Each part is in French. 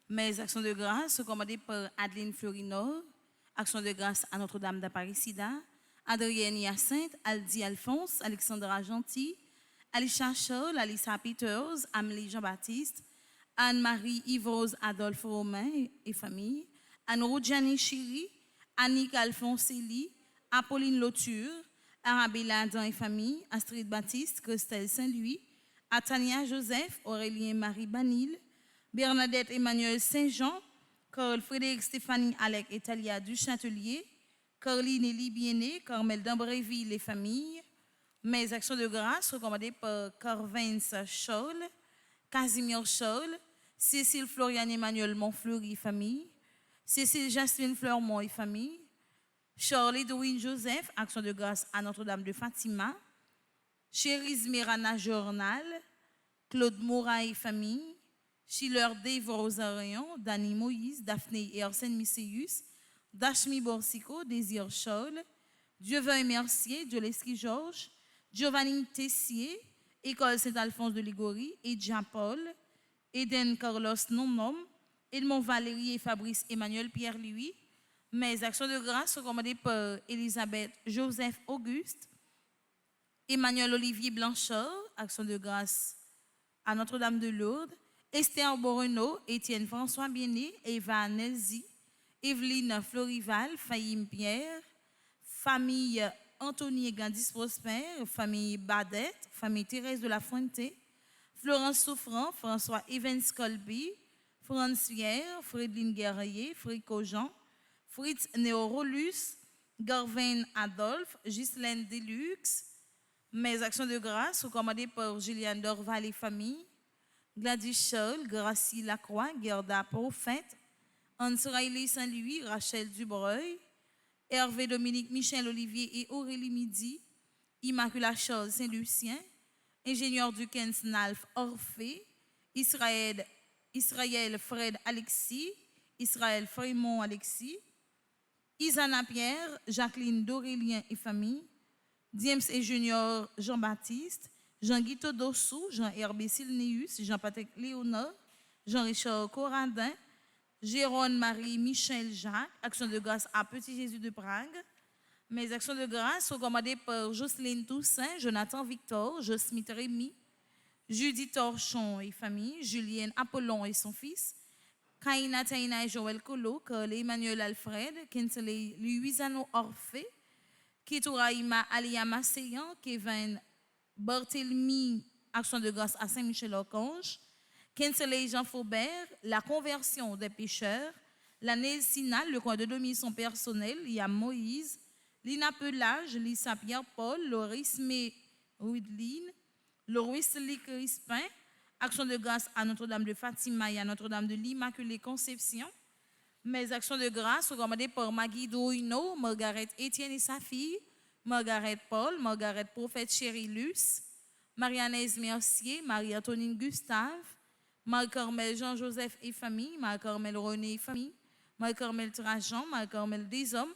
Mes actions de grâce sont commandées par Adeline Florino, actions de grâce à Notre-Dame d'Apparecida, Adrienne Hyacinthe, Aldi Alphonse, Alexandra Gentil, Alicia Scholl, Alissa Peters, Amélie Jean-Baptiste, Anne-Marie Yves Adolphe Romain et famille, Anne-Rodjani Chiri, Annick Alphonse Elie, Apolline Lauture, Arabella Adam et famille, Astrid Baptiste, Christelle Saint-Louis, Atania Joseph, Aurélien Marie Banil, Bernadette Emmanuel Saint-Jean, Carl Frédéric Stéphanie Alec et Talia Duchâtelier, Caroline Elie Biené, Carmel d'Ambréville et famille. Mes actions de grâce recommandées par Carvens Scholl, Casimir Scholl, Cécile Floriane Emmanuel Montfleury et famille, Cécile Jasmine Fleurmont et famille, Charles Edwin Joseph, action de grâce à Notre-Dame de Fatima, Chérise Mirana Journal, Claude Moura et famille, Schiller Dave Rosarion, Dani Moïse, Daphné et Arsène Misséus, Dashmi Borsico, Désir Scholl, Dieu-Veuille Mercier, Joleski Georges, Giovanni Tessier, École Saint-Alphonse de Ligorie, Edja Paul, Eden Carlos Nonom, Edmond Valérie et Fabrice Emmanuel Pierre-Louis. Mes actions de grâce sont commandées par Elisabeth Joseph Auguste, Emmanuel Olivier Blanchard, action de grâce à Notre-Dame de Lourdes, Esther Boreno, Étienne François Biené, Eva Nelzi, Evelyne Florival, Fahim Pierre, famille Anthony et Gandis Prosper, famille Badette, famille Thérèse de la Fuente, Florence Souffrant, François Evans Colby, Franz Pierre, Frédline Guerrier, Frico Jean, Fritz Néorolus, Garvin Adolphe, Ghislaine Deluxe. Mes actions de grâce sont commandées par Juliane Dorval et famille, Gladys Scholl, Gracie Lacroix, Gerda Prophète, Anne-Soraïli Saint-Louis, Rachel Dubreuil, Hervé Dominique Michel Olivier et Aurélie Midi, Immaculata Charles Saint-Lucien, ingénieur du Kens Nalf Orphée, Israël Fred Alexis, Israël Fremont Alexis, Isana Pierre, Jacqueline Dorélien et famille, James et Junior Jean-Baptiste, Jean-Guy Todossou, Jean-Herbé Silnéus, Jean-Patrick Léonard, Jean-Richard Corradin, Jérôme Marie Michel Jacques, Action de grâce à Petit Jésus de Prague. Mes actions de grâce sont commandées par Jocelyne Toussaint, Jonathan Victor, Josmith Rémy, Judith Torchon et famille, Julienne Apollon et son fils, Kaina Taina et Joël Colo, Emmanuel Alfred, Kinsley Luisano Orphée, Kitouraïma Aliama Seyan, Kevin Barthélemy, Action de grâce à Saint-Michel-Archange, Kinsley Jean Faubert, La conversion des pécheurs, l'année Sinal, le coin de domicile personnel, il y a Moïse, Lina Pelage, Lisa Pierre-Paul, Loris May Widline, Loris Lee Crispin, Action de grâce à Notre-Dame de Fatima et à Notre-Dame de l'Immaculée Conception. Mes actions de grâce sont commandées par Maggie Douino, Margaret Étienne et sa fille, Margaret Paul, Margaret Prophète Chérilus, Marie-Anaïs Mercier, Marie-Antonine Gustave, Marie-Carmel Jean-Joseph et famille, Marie-Carmel René et famille, Marie-Carmel Trajan, Marie-Carmel Deshommes,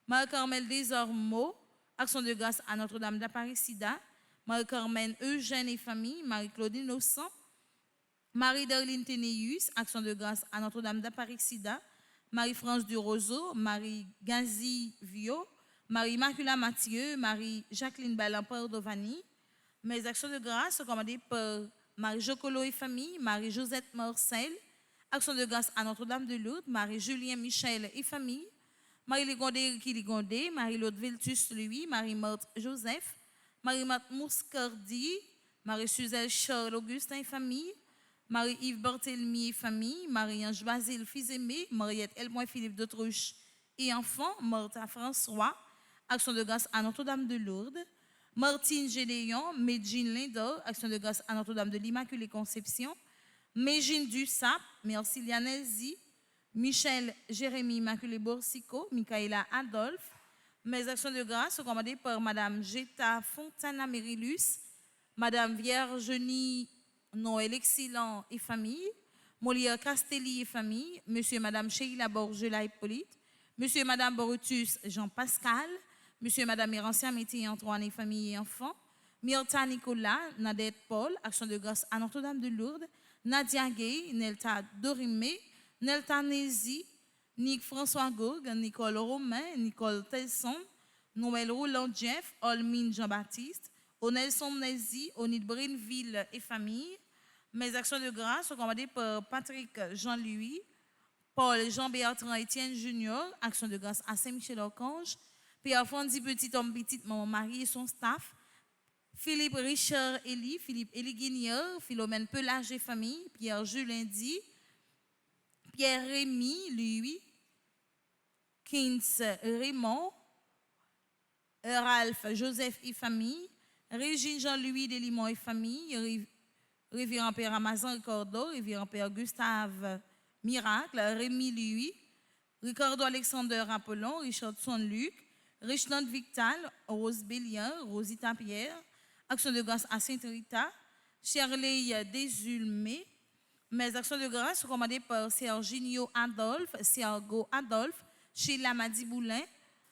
Marie-Carmel Desormeaux, Action de grâce à Notre-Dame d'Aparicida, Marie-Carmen Eugène et famille, Marie-Claude Innocent, Marie-Darline Ténéus, Action de grâce à Notre-Dame d'Aparicida, Marie-France du Roseau, Marie-Gazi Vio, Marie-Macula Mathieu, Marie-Jacqueline Balampeur Dovani. Mes actions de grâce sont commandées par Marie-Jocolo et famille, Marie-Josette Marcel, Action de grâce à Notre-Dame de Lourdes, Marie-Julien Michel et famille, Marie-Ligondé Ricky Ligondé, Marie-Laude Viltus Louis, Marie-Marthe Joseph, Marie-Marthe Mouscardi, Marie-Suzelle Charles Augustin et famille, Marie-Yves Barthélemy et famille, Marie-Ange Basile fils aimé, Mariette Elmoin Philippe d'Autruche et enfants, Martha François, Action de grâce à Notre-Dame de Lourdes, Martine Gédéon, Medjine Lindor, Action de grâce à Notre-Dame de l'Immaculée Conception, Mégine Dussap, Merci Lianelzi, Michel Jérémy Immaculée Borsico, Michaela Adolphe. Mes actions de grâce sont commandées par Madame Geta Fontana Mérilus, Madame Viergenie Noël Excellent et famille, Molière Castelli et famille, Monsieur et Madame Sheila Borgela Hippolyte, Monsieur et Madame Borutus Jean-Pascal, Monsieur et Madame Erancia Métier Antoine et famille et enfants, Myrta Nicolas, Nadette Paul, Action de grâce à Notre-Dame de Lourdes, Nadia Gay, Nelta Dorimé, Nelta Nézi, Nick François Gourg, Nicole Romain, Nicole Telson, Noël Roland Jeff, Olmine Jean-Baptiste, Onelson Nézi, Onid Brinville et famille. Mes actions de grâce sont commandées par Patrick Jean-Louis, Paul Jean-Bertrand Étienne Junior, Action de grâce à Saint-Michel-Archange, Pierre Fondi Petit Homme Petit, Maman Marie et son staff, Philippe Richard Elie, Philippe Elie Guigneur, Philomène Pelage et famille, Pierre Jules Indy, Pierre Rémy, lui, Kins Raymond, Ralph Joseph et famille, Régine Jean-Louis Delimont et famille, Révérend Père Amazon Ricardo, Révérend Père Gustave Miracle, Rémy Louis, Ricardo Alexander Apollon, Richardson Luc, Richland Victal, Rose Bélian, Rosita Pierre, Action de grâce à Sainte-Rita, Shirley Desulmé. Mes actions de grâce sont commandées par Serginio Adolphe, Sergo Adolphe, Sheila Madiboulin,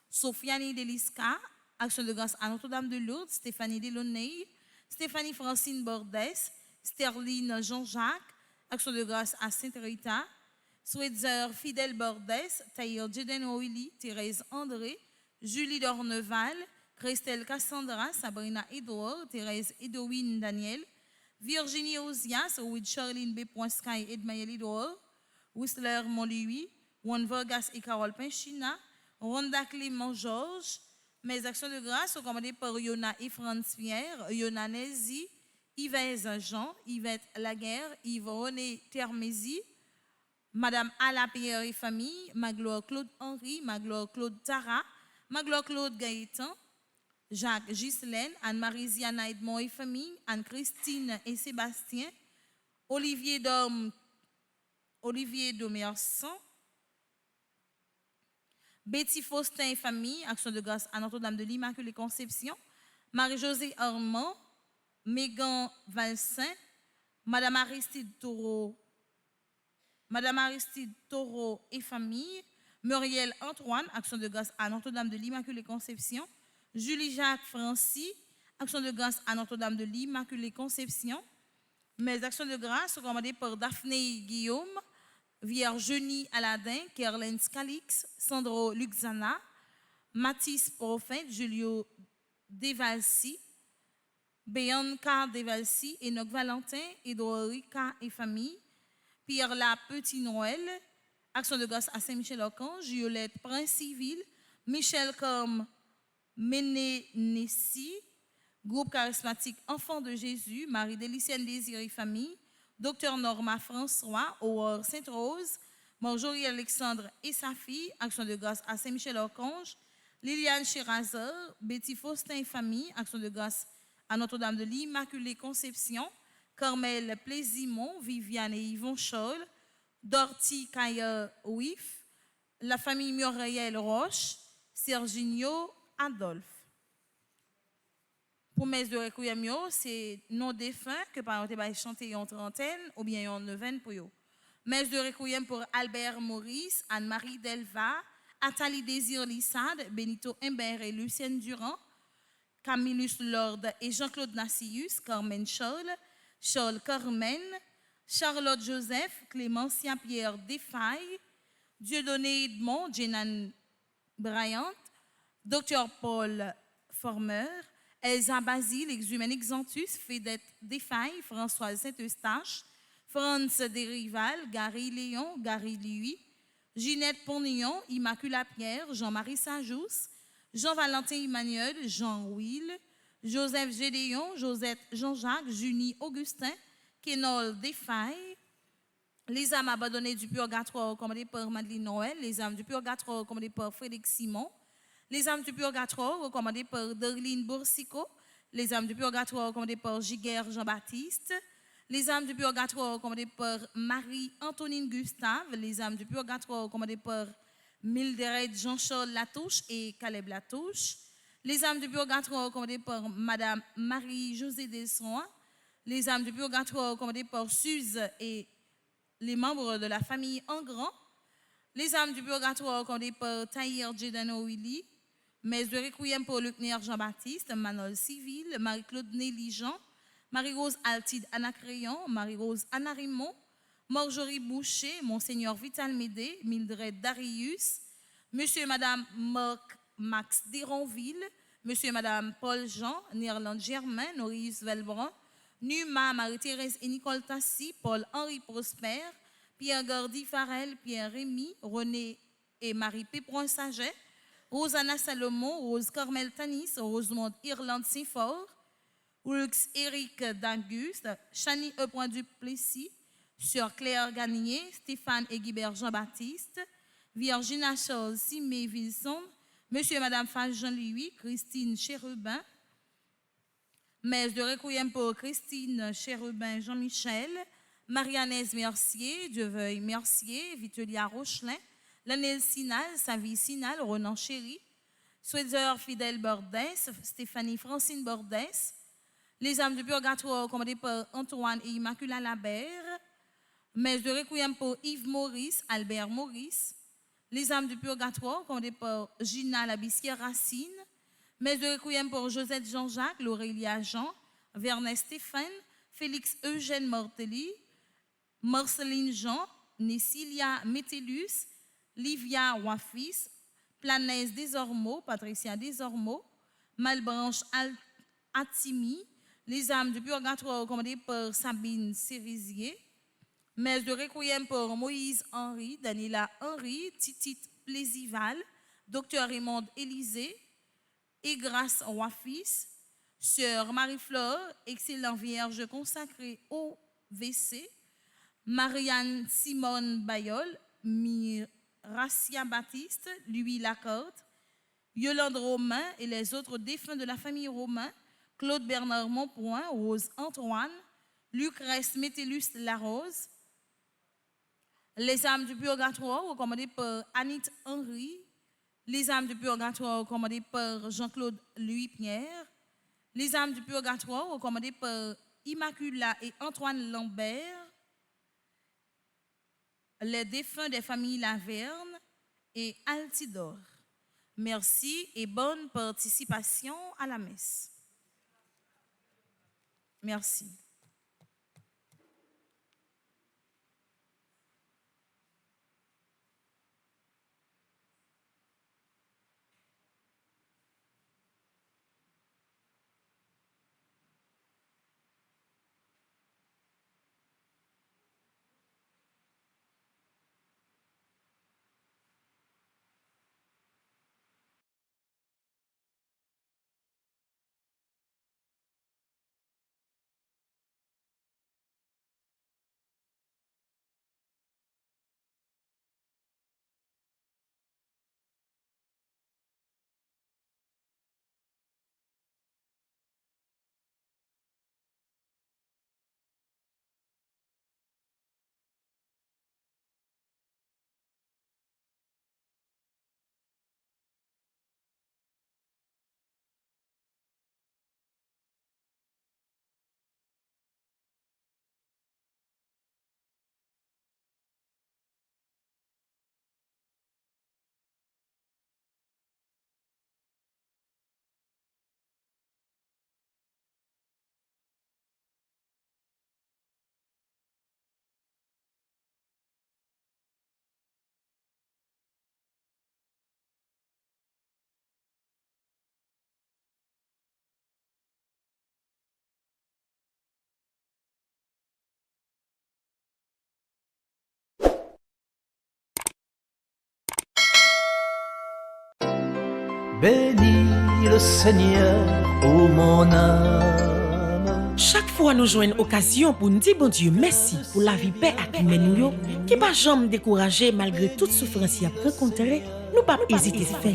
Sofiane Deliska, Action de grâce à Notre-Dame de Lourdes, Stéphanie Delaunay, Stéphanie Francine Bordès, Sterline Jean-Jacques, Action de grâce à Sainte-Rita, Switzer Fidèle Bordès, Taïr Jeden Willy, Thérèse André, Julie Dorneval, Christelle Cassandra, Sabrina Edouard, Thérèse Edwin Daniel, Virginie Ozias, with Charline B. Sky, Edmaël Edouard, Whistler Monliui, Juan Vargas et Carole Pinchina, Ronda Clément Georges. Mes actions de grâce sont commandées par Yona et Franz Pierre, Yona Nézi, Yves Jean, Yvette Laguerre, Yves René Termézy, Madame Ala Pierre et famille, Magloire Claude Henry, Magloire Claude Tara, Magloire Claude Gaëtan, Jacques Ghislaine, Anne-Marie Ziana Edmond et famille, Anne-Christine et Sébastien, Olivier Domerson, Betty Faustin et famille, Action de grâce à Notre-Dame de l'Immaculée Conception, Marie-Josée Armand, Mégan Valsin, Madame Aristide Taureau et famille, Muriel Antoine, Action de grâce à Notre-Dame de l'Immaculée Conception, Julie Jacques Francis, Action de grâce à Notre-Dame de l'Immaculée Conception. Mes actions de grâce sont commandées par Daphné Guillaume, Virginie Aladin, Kerlens Calix, Sandro Luxana, Mathis Prophète, Julio Devalsi, Bianca Devalsi, Enoch Valentin, Edorica et famille, Pierre La Petit Noël, Action de grâce à Saint-Michel-Archange, Violette Prince-Civil, Michel Comme Ménénessi, Groupe charismatique Enfants de Jésus, Marie Délicienne Désirée Famille, Docteur Norma François, Howard Sainte-Rose, Marjorie Alexandre et sa fille, Action de grâce à Saint-Michel-Archange, Liliane Chirazer, Betty Faustin et famille, Action de grâce à Notre-Dame de l'Immaculée Conception, Carmel Plaisimont, Viviane et Yvon Scholl, Dorty Kaya Ouif, la famille Muriel Roche, Serginio Adolphe. Pour mes de requiem, c'est non défunt que par exemple chanter en trentaine ou bien en neuvaine pour eux. Mes de requiem pour Albert Maurice, Anne-Marie Delva, Athalie Désir Lissade, Benito Imbert et Lucienne Durand, Camillus Lord et Jean-Claude Nassius, Carmen Scholl, Charles Carmen, Charlotte Joseph, Clémentia Pierre Desfailles, Dieudonné Edmond, Jenan Bryant, Dr Paul Former, Elsa Basile, Exumène Exantus, Fédette Desfailles, Françoise Saint-Eustache, Franz Desrival, Gary Léon, Gary Louis, Ginette Ponillon, Immacula Pierre, Jean-Marie Sajous, Jean-Valentin Emmanuel, Jean Will, Joseph Gédéon, Josette Jean-Jacques, Junie Augustin, Kenol Desfailles, les âmes abandonnées du purgatoire commandées par Madeleine Noël, les âmes du purgatoire commandées par Frédéric Simon, les âmes du purgatoire recommandées par Darlene Boursico, les âmes du purgatoire recommandées par Giguère Jean-Baptiste, les âmes du purgatoire recommandées par Marie-Antonine Gustave, les âmes du purgatoire recommandées par Mildred Jean-Charles Latouche et Caleb Latouche, les âmes du purgatoire recommandées par Madame Marie-Josée Dessoins, les âmes du purgatoire recommandées par Suze et les membres de la famille en grand, les âmes du purgatoire recommandées par Tahir Jedano Willy, mes de requiem pour Lucner Jean-Baptiste, Manol Civil, Marie-Claude Nelly Jean, Marie-Rose Altide Anna Crayon, Marie-Rose Anna Raymond, Marjorie Boucher, Monseigneur Vital Médé, Mildred Darius, Monsieur et Madame Marc Max Déronville, Monsieur et Madame Paul Jean, Néerlande Germain, Norius Velbron, Numa, Marie-Thérèse et Nicole Tassi, Paul-Henri Prosper, Pierre Gordy Farel, Pierre Rémy, René et Marie Pépron Saget, Rosanna Salomon, Rose Carmel Tanis, Rosemonde Irlande Saint-Fort, Ulx Éric d'Anguste, Chani E. Duplessis, Sœur Claire Gagnier, Stéphane et Guibert Jean-Baptiste, Virginia Charles Simé Wilson, Monsieur et Madame Fage Jean-Louis, Christine Chérubin, Messe de requiem pour Christine Chérubin Jean-Michel, Marianne Mercier, Dieu-Veuille Mercier, Vitelia Rochelin, Lanel Sinal, Savie Sinal, Ronan Chéry, Switzer Fidèle Bordès, Stéphanie Francine Bordès, les âmes du purgatoire commandées par Antoine et Immacula Labert, Messe de requiem pour Yves Maurice, Albert Maurice, les âmes du purgatoire commandées par Gina Labissière Racine, Messe de requiem pour Josette Jean-Jacques, Laurélia Jean, Vernet Stéphane, Félix Eugène Mortelli, Marceline Jean, Nessilia Métellus, Livia Wafis, Planès Desormeaux, Patricia Desormeaux, Malbranche Atimi, les âmes du purgatoire commandées par Sabine Cérisier, Messe de requiem pour Moïse Henry, Daniela Henry, Titit Plésival, Docteur Raymond Élysée, et grâce Wafis, Sœur Marie-Flore, excellent vierge consacrée au WC, Marianne Simone Bayol, Miracia Baptiste, Louis Lacorde, Yolande Romain et les autres défunts de la famille Romain, Claude Bernard Montpoint, Rose Antoine, Lucrèce Métellus Larose, les âmes du purgatoire recommandées par Anit Henry, les âmes du purgatoire recommandées par Jean-Claude Louis-Pierre, les âmes du purgatoire recommandées par Immacula et Antoine Lambert, les défunts des familles Laverne et Altidore. Merci et bonne participation à la messe. Merci. Bénis le Seigneur, ô mon âme. Chaque fois nous jouons une occasion pour nous dire bon Dieu merci pour la vie paix à nous qui pas jamais découragé malgré toute souffrance qu'il a rencontrée, nous pas hésiter à faire.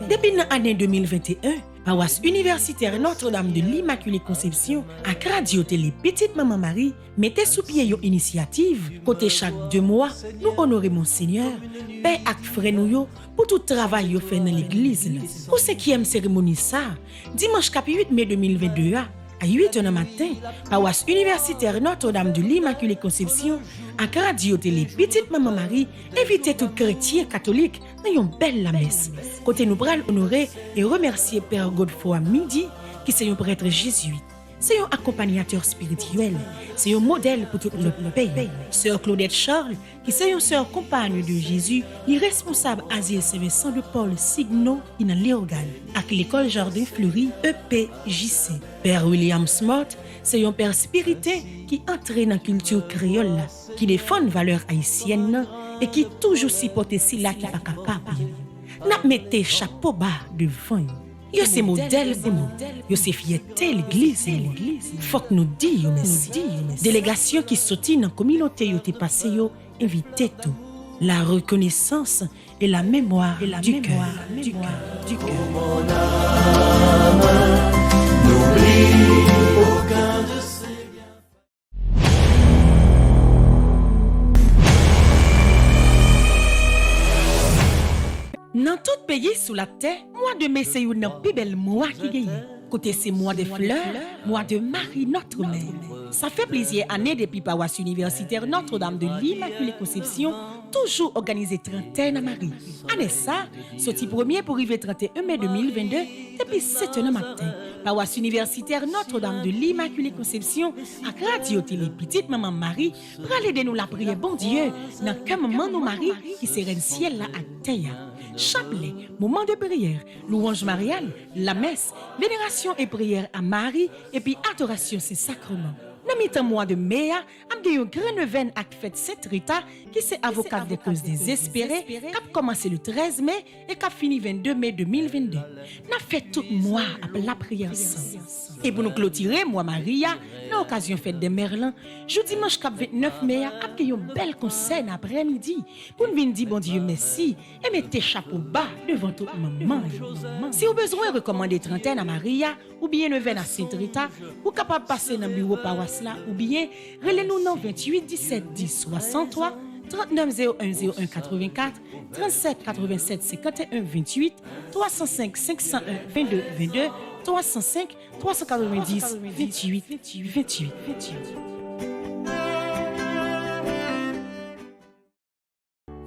Depuis l'année 2021, paroisse universitaire Notre-Dame de l'Immaculée Conception à Radio Télé Petite Maman Marie mettez sous pied une initiative côté chaque 2 mois nous honorer Monseigneur paix ak frère nous pour tout travail yo fait dans l'église. Pour 5e cérémonie ça dimanche 8 mai 2022 à 8h du matin, paroisse universitaire Notre-Dame de l'Immaculée Conception, à Radio Télé Petite Maman Marie, invite tout chrétien catholique dans une belle la messe. Côté nous pral honorer et remercier Père Godefroy Midi, qui est un prêtre jésuite. C'est un accompagnateur spirituel, c'est un modèle pour tout le pays. Sœur Claudette Charles, qui est une sœur compagne de Jésus, est responsable Asile Saint-Vincent de Paul Signo, in Léogane, avec l'école Jardin Fleury, EPJC. Père William Smart, c'est un père spirituel qui entraîne dans la culture créole, qui défend les valeurs haïtiennes et qui toujours supporte si là qui pas capable. N'a mettez chapeau bas devant. Yo c'est modèle, yo c'est fierté l'église. Faut que nous disions merci. Délégation qui sortit dans la communauté yo te passé yo invité tout. La reconnaissance et la mémoire du cœur. Mon âme, n'oublie aucun de ses Dans tout pays sous la terre, mois de mai c'est une plus belle mois qui gagne. Côté c'est mois de fleurs, mois de Marie notre mère. Ça fait plusieurs années depuis paroisse universitaire Notre-Dame de l'Immaculée Conception, toujours organisé trentaine à Marie. Année ça, sorti premier pour arriver 31 mai 2022, depuis 7h du matin. Paroisse universitaire Notre-Dame de l'Immaculée Conception, à Radio Télé Petite Maman Marie, pour aller de nous la prière bon Dieu, dans quel moment nous Marie qui serait le ciel là à terre. Chapelet, moment de prière, louange mariale, la messe, vénération et prière à Marie, et puis adoration, c'est sacrement. Dans le mois de mai, on a eu un grand événement avec fête Sainte Rita, qui c'est avocat des causes désespérées, qui a commencé le 13 mai et qui a fini le 22 mai 2022. On a fait tout le mois après la prière sainte. Et pour nous clôturer, moi Maria, dans l'occasion fête de Merlin, jeudi dimanche 29 mai, on a eu un bel concert après-midi pour nous venir dire bon Dieu merci et mettre chapeau bas devant toute maman. Si vous avez besoin de recommander trentaine à Maria ou bien le à Sainte Rita, vous capable passer dans le bureau paroisse là ou bien relez-nous dans 28 17 10 63 39 01 01 84 37 87 51 28 305 501 22 22 305 390 28 28.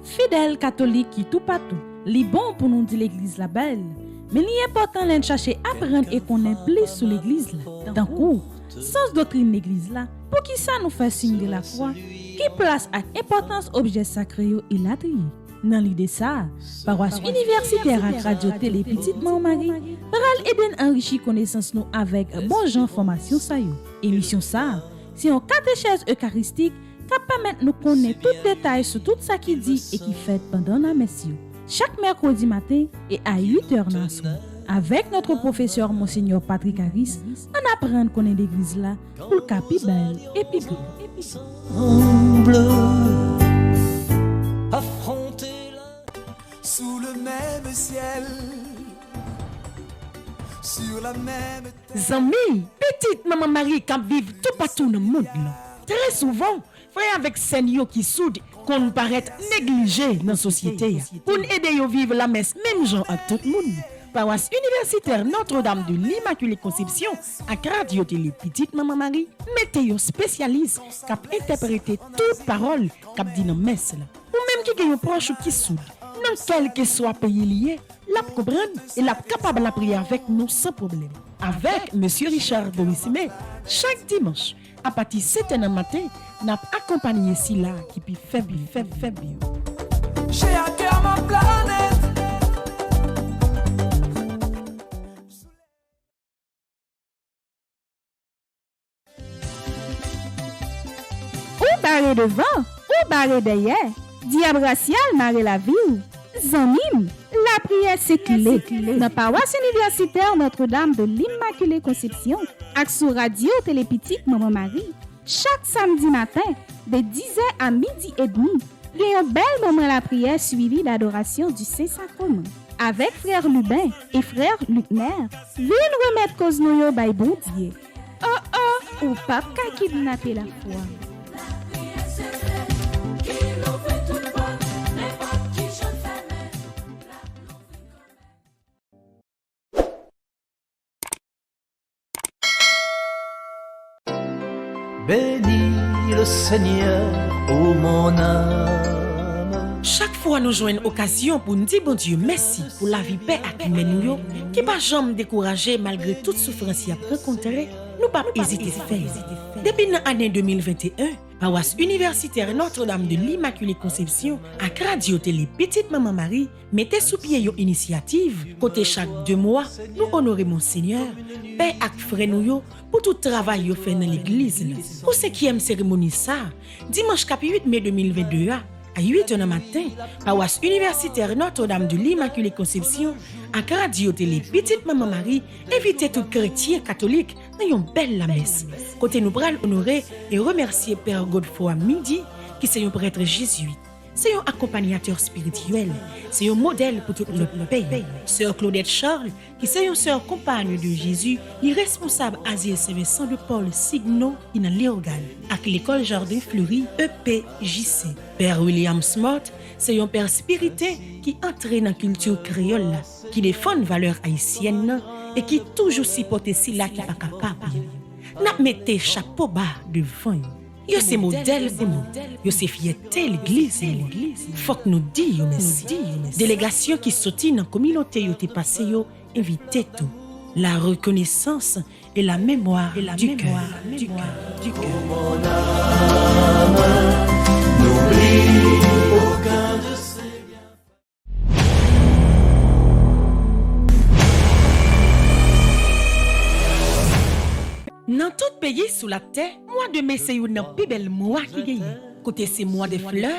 Fidèles catholiques qui tout partout, li bon pour nous dire l'église la belle, mais li important de chercher apprendre et connaître plus sur l'église là. D'un coup, sens doctrine l'église là, pour qui ça nous fait signe de la croix, qui place à importance objet sacré yo et la trier. Dans l'idée ça, paroisse universitaire à Radio Télé Petite Marie, pral aider enrichir connaissance nous avec bon genre formation ça yo. Émission ça, c'est un catéchèse eucharistique qui permet nous connaître tout détail sur tout ça qui dit et qui fait pendant la messe. Chaque mercredi matin et à 8h dans le soir. Avec notre professeur Monseigneur Patrick Harris, on apprend à connaître l'église là pour le capi belle et puis Ensemble, affronter sous le même ciel, sur la même terre. Zami, petite maman Marie qui vit tout partout dans le monde. Là. Très souvent, frère avec Seigneur qui soude qu'on paraît négligé dans la société. Pour nous aider à vivre la messe même genre à tout le monde. Paroisse universitaire Notre-Dame de l'Immaculée Conception à Radio Télé Petite Maman Marie, mettez un spécialiste qui a interprété toute parole qui a dit dans la messe. Ou même qui a un proche qui soude, dans quel que soit pays lié, l'a comprendre et l'a capable de prier avec nous sans problème. Avec M. Richard Borissimé, chaque dimanche, à partir de 7h matin, nous accompagné Silla qui peut faire bien. J'ai à cœur ma planète. ou barré devant, ou barré derrière. Diable racial marre la vie. Zanmim, la prière c'est clé. Dans paroisse universitaire Notre-Dame de l'Immaculée Conception, ak sur Radio Télé Petite Maman Marie, chaque samedi matin, de 10h à midi et demi, il y a un bel moment la prière suivi d'adoration du Saint-Sacrement. Avec frère Lubin et frère Lucner, viens remettre cause nou yo bay bon Dieu. Oh, ou pas qu'à kidnapper la foi. bénis le Seigneur, ô mon âme. Chaque fois nous jouons une occasion pour nous dire bon Dieu merci pour la vie paix à nous qui pas jamais découragé malgré toute souffrance qu'il a rencontrée, nous pas hésiter à faire. Depuis l'année 2021, paroisse universitaire Notre-Dame de l'Immaculée Conception à Radio Télé Petite Maman Marie mettez sous pied une initiative côté chaque 2 mois nous honorer Monseigneur paix ak frère nous pour tout travail yo fait dans l'église. Pour 5e cérémonie ça dimanche 8 mai 2022 à 8h du matin, paroisse universitaire Notre-Dame de l'Immaculée Conception, à Radio Télé Petite Maman Marie, invite tout chrétien catholique dans une belle messe. Côté nous pral honorer et remercier Père Godefroy Midi, qui est un prêtre jésuite. C'est un accompagnateur spirituel, c'est un modèle pour tout le pays. Sœur Claudette Charles, qui est une sœur compagne de Jésus, irresponsable Asile Saint-Vincent de Paul Signo, in Léogal, avec l'école Jardin Fleuri, EPJC. Père William Smart, c'est un père spirituel qui entre dans la culture créole, qui défend les valeurs haïtiennes et qui toujours supporte cela qui n'est pas capable. N'a mettez chapeau bas devant. Yo c'est modèle pour nous. Yo c'est fierté l'église. Faut que nous disions merci. Délégation qui sortit dans la communauté yo te passé yo invité tout. La reconnaissance et la mémoire du cœur. Mon âme, n'oublie aucun de ses Dans tout pays sous la terre, mois de mai c'est un plus bel mois qui gagne. Côté c'est mois de fleurs,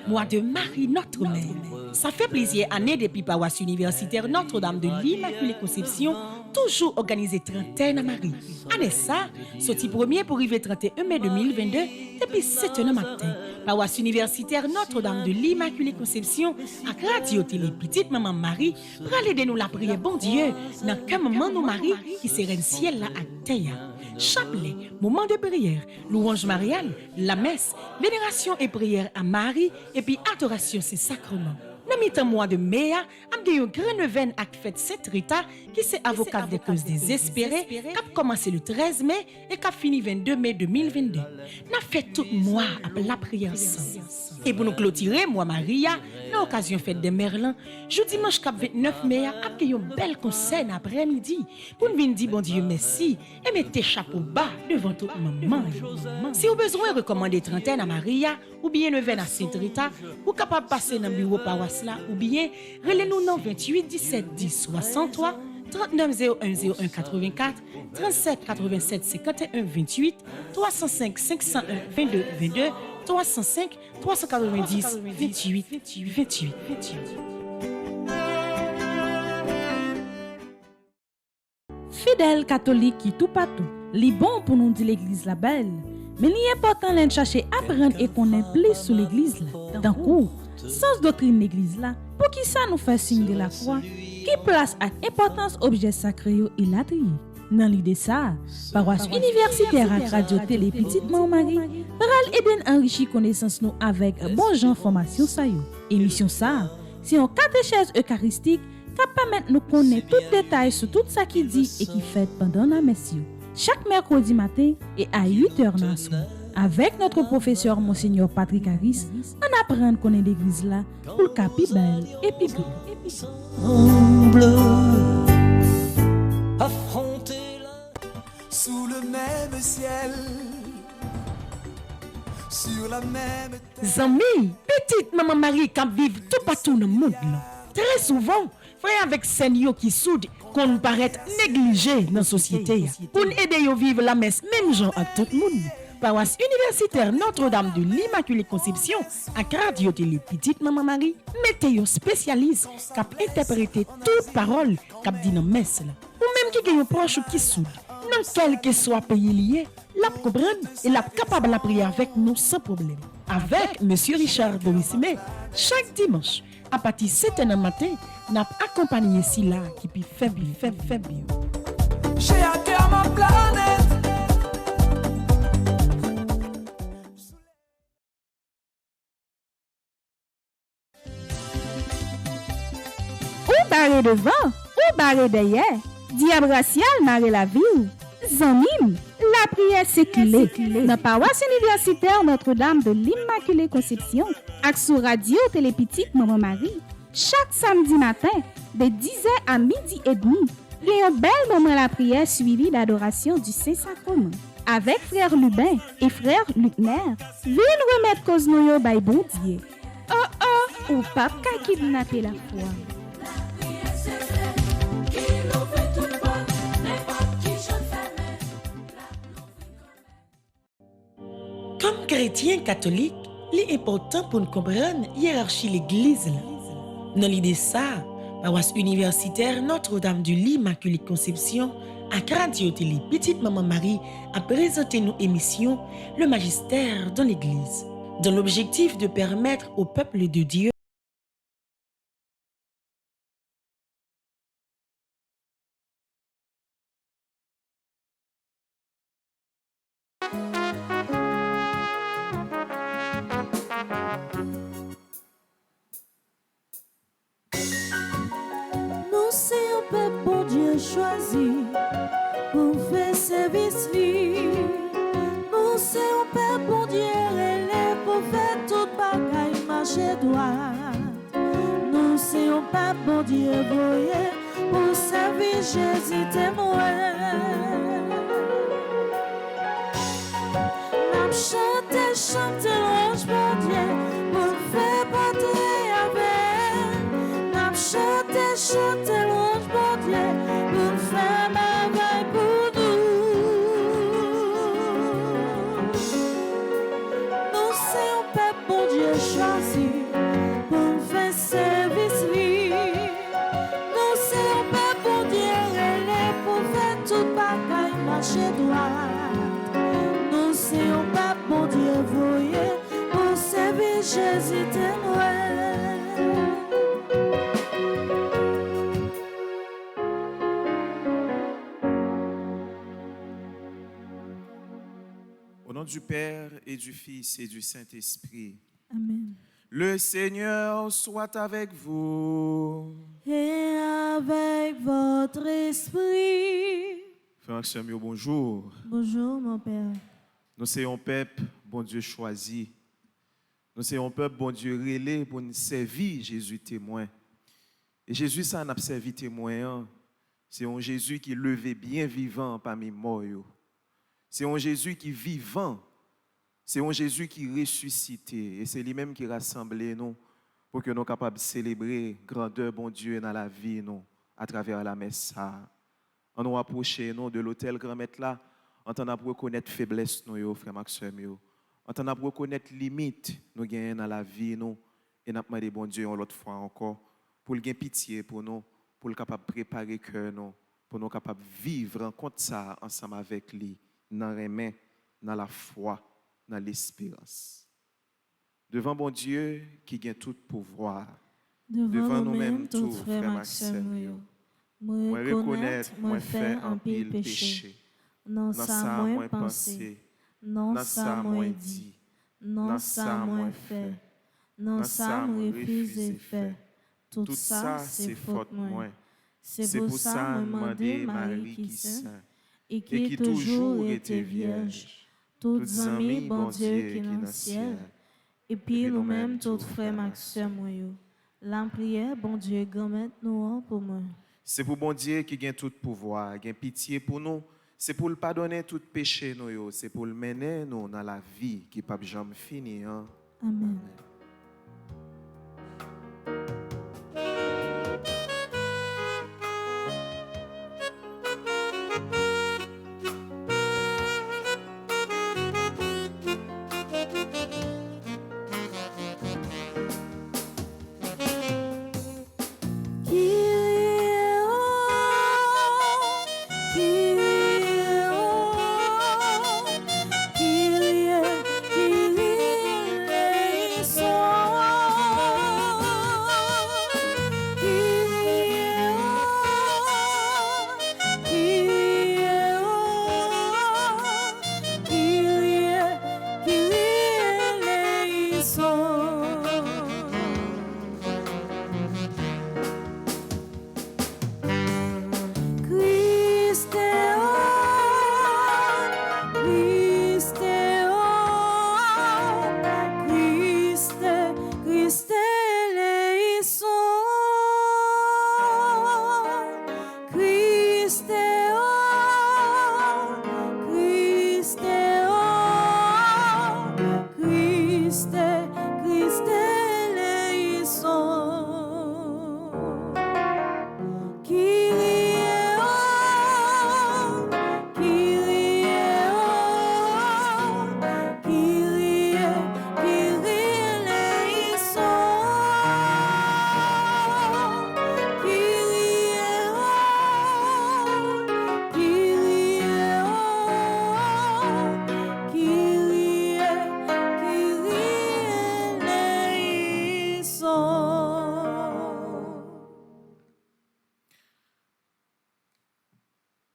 mois de Marie notre mère. Ça fait plusieurs années depuis paroisse universitaire Notre-Dame de l'Immaculée Conception, toujours organisé trentaine à Marie. Année ça, sorti premier pour arriver 31 mai 2022, depuis 7h du matin. Paroisse universitaire Notre-Dame de l'Immaculée Conception, à Radio Télé Petite Maman Marie, pour aller de nous la prière bon Dieu, dans quel moment nous Marie qui serait le ciel là à terre. Chapelet, moment de prière, louange mariale, la messe, vénération et prière à Marie et puis adoration c'est sacrement. Dans mi-temps mois de mai, am gen yon grand neuvaine ak fête Sainte Rita qui c'est avocate des causes désespérées qui a commencé le 13 mai et qui a fini 22 mai 2022. N'a fait tout mois après la prière ensemble. Et pour nous clôturer, moi Maria, dans l'occasion fête des Merlin, jeudi dimanche cap 29 mai, a gen yon bel concert après-midi pour nous venir dire bon Dieu merci et mettre chapeau bas devant toute maman. Si vous besoin recommander trentaine à Maria ou bien neuvaine à Sainte Rita, vous capable passer dans le bureau paroisse là ou bien relez-nous dans 28 17 10 63 39 01 01 84 37 87 51 28 305 501 22 22 305 390 28 28 28. Fidèles catholiques qui tout partout, li bon pour nous dire l'église la belle, mais li important de chercher apprendre et connaître plus sur l'église là. D'un coup, sens doctrine l'église là, pour qui ça nous fait signe de la croix, qui place à importance objet sacré et la trier. Dans l'idée ça, paroisse universitaire à Radio Télé Petite Marie, pral aider enrichir connaissance nous avec bon genre formation ça yo. Émission ça, c'est un catéchèse eucharistique qui permet nous connaître tout détail sur tout ça qui dit et qui fait pendant la messe. Chaque mercredi matin et à 8h dans la soirée. Avec notre professeur Monseigneur Patrick Harris, on apprend à connaître l'église là pour le capi belle et puis sous le même ciel, sur la même terre. Zami, petite maman Marie qui vit tout partout dans le monde là. Très souvent, frère avec seigneur qui soude qu'on paraît négligé dans la société pour aider à vivre la messe même gens à tout le monde. Paroisse universitaire Notre-Dame de l'Immaculée Conception à Radio Télé Petite Maman Marie, mettez un spécialiste qui a interprété toute parole qui a dit dans la messe là. Ou même qui a un proche qui soude, dans quel que soit pays lié, l'a comprendre et l'a capable de prier avec nous sans problème. Avec Monsieur Richard Borissimé, chaque dimanche, à partir de 7h matin, n'a accompagné Silla qui peut faire bien. J'ai à cœur ma planète. ou barré devant, ou barré derrière. Diable racial marre la vie. Zanmim, la prière c'est clé. Dans paroisse universitaire Notre-Dame de l'Immaculée Conception, ak sur Radio Télé Petite Maman Marie, chaque samedi matin, de 10h à midi et demi, il y a un bel moment la prière suivi d'adoration du Saint-Sacrement. Avec frère Lubin et frère Lutner, viens remettre cause nou yo bay bon Dieu. Oh, ou pas qu'à kidnapper la foi. Comme chrétien catholique, l'important pour nous comprendre la hiérarchie de l'église. Dans l'idée ça, paroisse universitaire Notre-Dame de l'Immaculée Conception à Radio Télé Petite Maman Marie a présenté nos émissions Le Magistère dans l'église, dans l'objectif de permettre au peuple de Dieu choisi pour faire service li. Nous c'est un peuple bon Dieu relais pour faire tout bagaille marcher droit. Nous c'est un peuple bon Dieu voyé pour servir Jésus témoin. N'a chanter louange bon Dieu pour faire battre avec. N'a chanter louange bon Dieu pour faire bagaille pour nous. Nous c'est un peuple bon Dieu choisi pour faire service li. Nous c'est un peuple bon Dieu relais pour faire tout bagaille marcher droit. Nous c'est un peuple bon Dieu voyé pour servir Jésus témoin. Au nom du Père et du Fils et du Saint-Esprit. Amen. Le Seigneur soit avec vous. Et avec votre esprit. Frère Maxime, bonjour. Bonjour, mon Père. Nous sommes un peuple, bon Dieu choisi. Nous sommes un peuple, bon Dieu relais pour nous servir Jésus témoin. Et Jésus, ça n'a pas servi témoin. C'est un Jésus qui levé bien vivant parmi les morts. C'est un Jésus qui vivant. C'est un Jésus qui ressuscité. Et c'est lui-même qui rassemble nous pour que nous soyons capables de célébrer grandeur, bon Dieu, dans la vie, nous, à travers la messe. On nous approche nous de l'hôtel Grand Maître là, on t'en a pour reconnaître faiblesse, nous, frère Maxime. On t'en a pour reconnaître limite nous gagnons dans la vie, nous, et nous demandé, bon Dieu, l'autre fois encore, pour le gagner pitié pour nous, pour le capable de préparer cœur nous, pour nous capables de vivre en compte ça ensemble avec lui, dans les mains, dans la foi, dans l'espérance. Devant bon Dieu qui gagne tout pouvoir, devant nous-mêmes tout, frère Maxime, moi reconnaître, moi faire un pile péché, non ça moi penser, non ça moi dit, non ça moi fait, non ça moi refuser faire. Tout ça c'est faute moi. C'est pour ça moi demander Marie qui saint et qui toujours était vierge. Toutes amis bon Dieu qui dans le ciel. Et puis nous-mêmes, tout frère Maxime, la prière, bon Dieu, grand nous pour moi. C'est pour bon Dieu qui gagne tout pouvoir, qui gagne pitié pour nous. C'est pour le pardonner tout péché, nous. C'est pour le mener nous dans la vie qui ne peut jamais finir. Amen.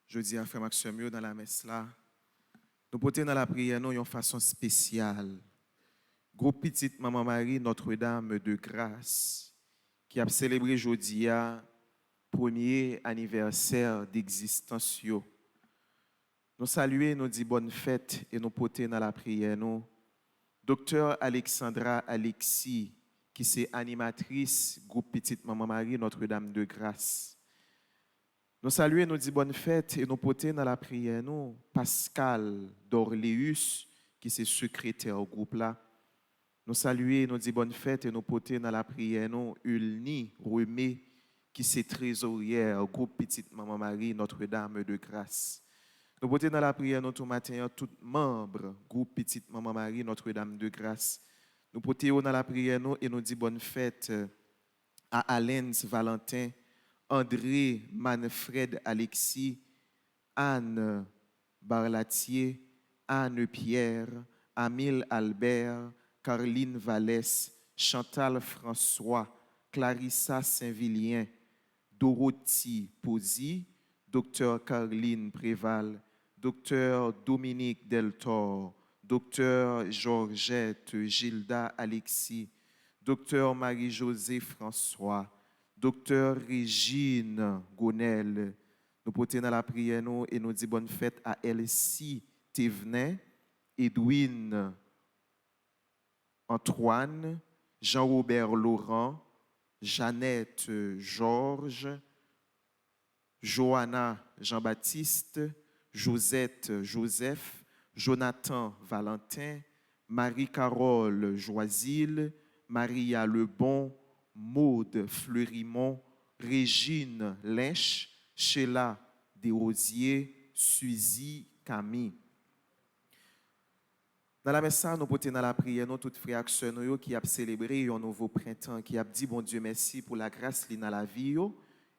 Je dis à frère Maxime dans la messe là, nous portons dans la prière nous une façon spéciale. Gros petite maman Marie Notre-Dame de Grâce qui a célébré aujourd'hui premier anniversaire d'existence. Nous saluons, nous disons bonne fête et nous portons dans la prière nous. Docteur Alexandra Alexis qui est animatrice groupe petite maman Marie Notre-Dame de Grâce. Nous saluons, nous disons bonne fête et nous portons dans la prière nous Pascal d'Orléus qui est secrétaire au groupe là. Nous saluons, nous disons bonne fête et nous portons dans la prière nous Ulni Remé qui est trésorière au groupe petite maman Marie Notre-Dame de Grâce. Nous portons dans la prière nous tout matin tout membre groupe petite maman Marie Notre-Dame de Grâce. Nous portons dans la prière nous et nous disons bonne fête à Alens Valentin, André Manfred Alexis, Anne Barlatier, Anne Pierre, Amile Albert, Caroline Vallès, Chantal François, Clarissa Saint-Vilien, Dorothy Posy, Dr Caroline Préval, Dr Dominique Deltor, Dr Georgette Gilda Alexis, Docteur Marie-Josée François, Docteur Régine Gonel, nous portons dans la prière nous et nous disons bonne fête à Elsie Thévenet, Edwin Antoine, Jean-Robert Laurent, Jeannette Georges, Johanna Jean-Baptiste, Josette Joseph, Jonathan Valentin, Marie-Carole Joisil, Maria Lebon, Maude Fleurimont, Régine Lynch, Sheila Desrosiers, Suzy Camille. Dans la messe, nous portons dans la prière, nous, toutes frères et sœurs qui ont célébré un nouveau printemps, qui ont dit, bon Dieu, merci pour la grâce qui dans la vie.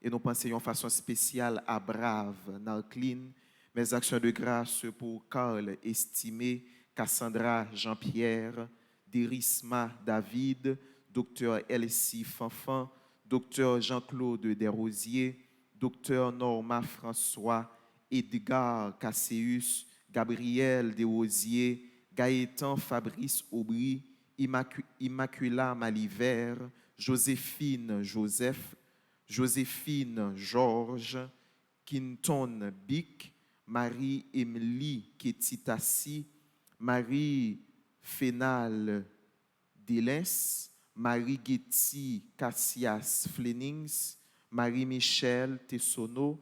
Et nous pensons de façon spéciale à Brave, Nalcline, mes actions de grâce pour Carl Estimé, Cassandra Jean-Pierre, Dérisma David, Docteur Elsie Fanfan, Docteur Jean-Claude Desrosiers, Docteur Norma François, Edgar Casséus, Gabriel Desrosiers, Gaëtan Fabrice Aubry, Immacula Maliver, Joséphine Joseph, Joséphine Georges, Quinton Bic, Marie-Émilie Kétitassi, Marie Fénal Delens, Marie-Getty Cassias Flemings, Marie-Michel Tessonneau,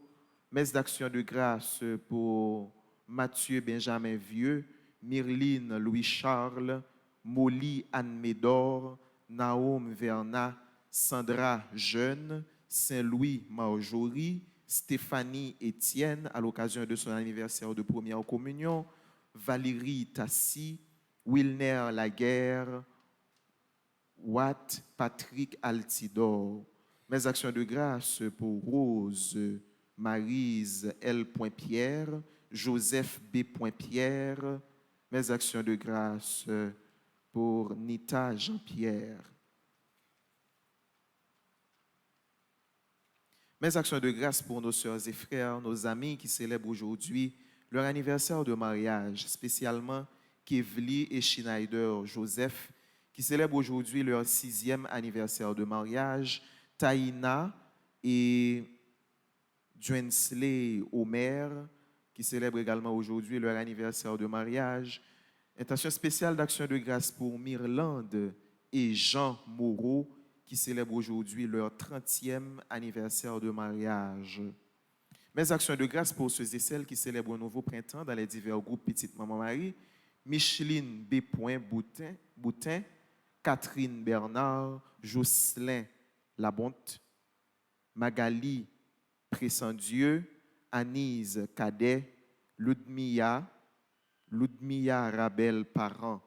messe d'action de grâce pour Mathieu Benjamin Vieux, Myrline Louis-Charles, Molly Anne Médor, Naomi Verna, Sandra Jeune, Saint-Louis Marjorie, Stéphanie Étienne à l'occasion de son anniversaire de première communion, Valérie Tassi, Wilner Laguerre, Watt Patrick Altidor. Mes actions de grâce pour Rose Maryse L. Pierre, Joseph B. Pierre. Mes actions de grâce pour Nita Jean-Pierre. Mes actions de grâce pour nos sœurs et frères, nos amis qui célèbrent aujourd'hui leur anniversaire de mariage, spécialement Kevli et Schneider Joseph, qui célèbrent aujourd'hui leur 6e anniversaire de mariage, Taïna et Dwensley Omer, qui célèbrent également aujourd'hui leur anniversaire de mariage. Intention spéciale d'action de grâce pour Myrlande et Jean Moreau, qui célèbrent aujourd'hui leur 30e anniversaire de mariage. Mes actions de grâce pour ceux et celles qui célèbrent un nouveau printemps dans les divers groupes Petite Maman Marie, Micheline B. Boutin, Catherine Bernard, Jocelyn Labonte, Magali Pressandieu, Anise Cadet, Ludmilla Rabel Parent.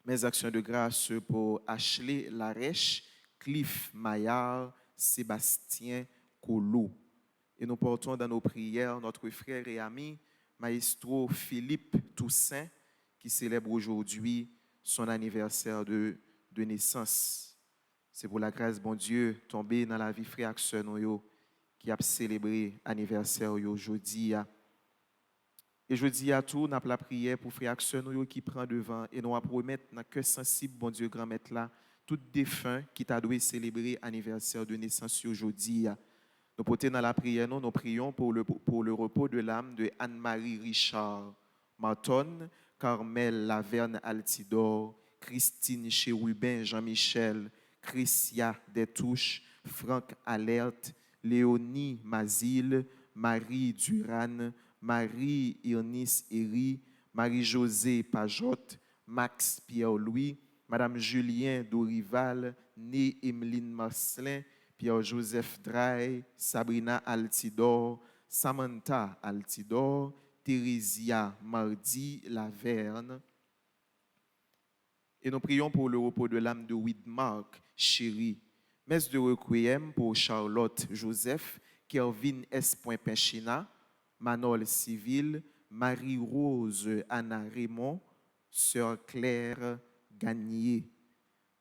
Mes actions de grâce pour Ashley Larèche, Cliff Maillard, Sébastien Collot. Et nous portons dans nos prières notre frère et ami, Maestro Philippe Toussaint, qui célèbre aujourd'hui son anniversaire de naissance. C'est pour la grâce, bon Dieu, tomber dans la vie frère et sœur qui a célébré l'anniversaire aujourd'hui. Et je dis à tout, nous avons la prière pour frère et sœur qui prend devant et nous allons remettre dans le cœur sensible, bon Dieu, grand-maître là, tout défunt qui t'a dû célébrer l'anniversaire de naissance aujourd'hui. Nous portons dans la prière, nous prions pour le repos de l'âme de Anne-Marie Richard Marton, Carmel Laverne Altidor, Christine Chérubin Jean-Michel, Christia Détouche, Franck Alerte, Léonie Mazil, Marie Duran, Marie Irnis Eri, Marie-Josée Pajotte, Max Pierre-Louis, Madame Julien Dorival, Né Emeline Marcelin, Pierre-Joseph Dray, Sabrina Altidor, Samantha Altidor, Thérésia Mardi Laverne. Et nous prions pour le repos de l'âme de Widmark Chéri. Messe de requiem pour Charlotte Joseph, Kervin S. Pinchina, Manol Civil, Marie-Rose Anna Raymond, Sœur Claire Gagnier.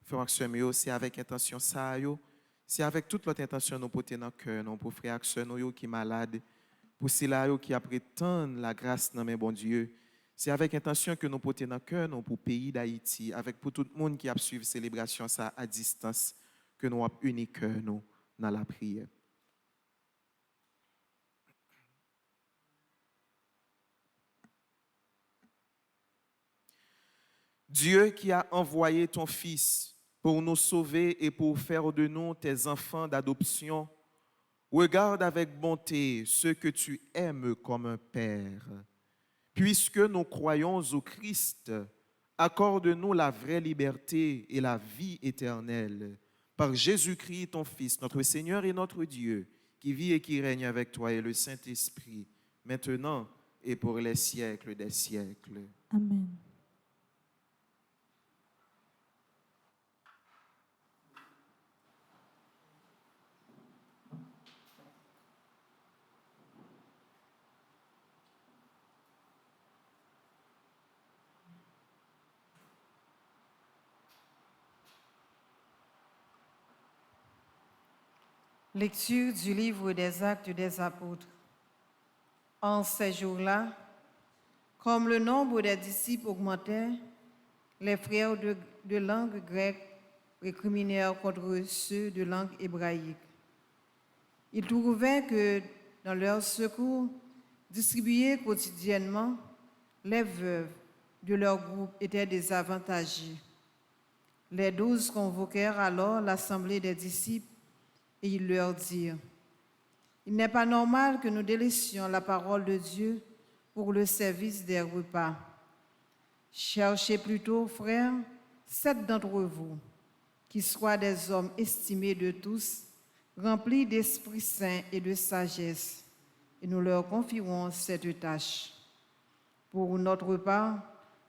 Frère Axel, c'est avec intention ça, c'est avec toute notre intention nous porter dans le cœur, non pour frère Axel qui est malade, pour ceux qui prétendent la grâce dans mes bon Dieu. C'est avec intention que nous portons dans le cœur pour le pays d'Haïti, avec pour tout le monde qui a suivi la célébration ça à distance, que nous avons uni cœur nous dans la prière. Dieu qui a envoyé ton Fils pour nous sauver et pour faire de nous tes enfants d'adoption, regarde avec bonté ceux que tu aimes comme un Père. Puisque nous croyons au Christ, accorde-nous la vraie liberté et la vie éternelle. Par Jésus-Christ, ton Fils, notre Seigneur et notre Dieu, qui vit et qui règne avec toi et le Saint-Esprit, maintenant et pour les siècles des siècles. Amen. Lecture du livre des Actes des Apôtres. En ces jours-là, comme le nombre des disciples augmentait, les frères de langue grecque récriminèrent contre ceux de langue hébraïque. Ils trouvaient que dans leur secours, distribués quotidiennement, les veuves de leur groupe étaient désavantagées. Les 12 convoquèrent alors l'assemblée des disciples et ils leur dirent, « Il n'est pas normal que nous délaissions la parole de Dieu pour le service des repas. Cherchez plutôt, frères, 7 d'entre vous, qui soient des hommes estimés de tous, remplis d'Esprit Saint et de sagesse, et nous leur confierons cette tâche. Pour notre part,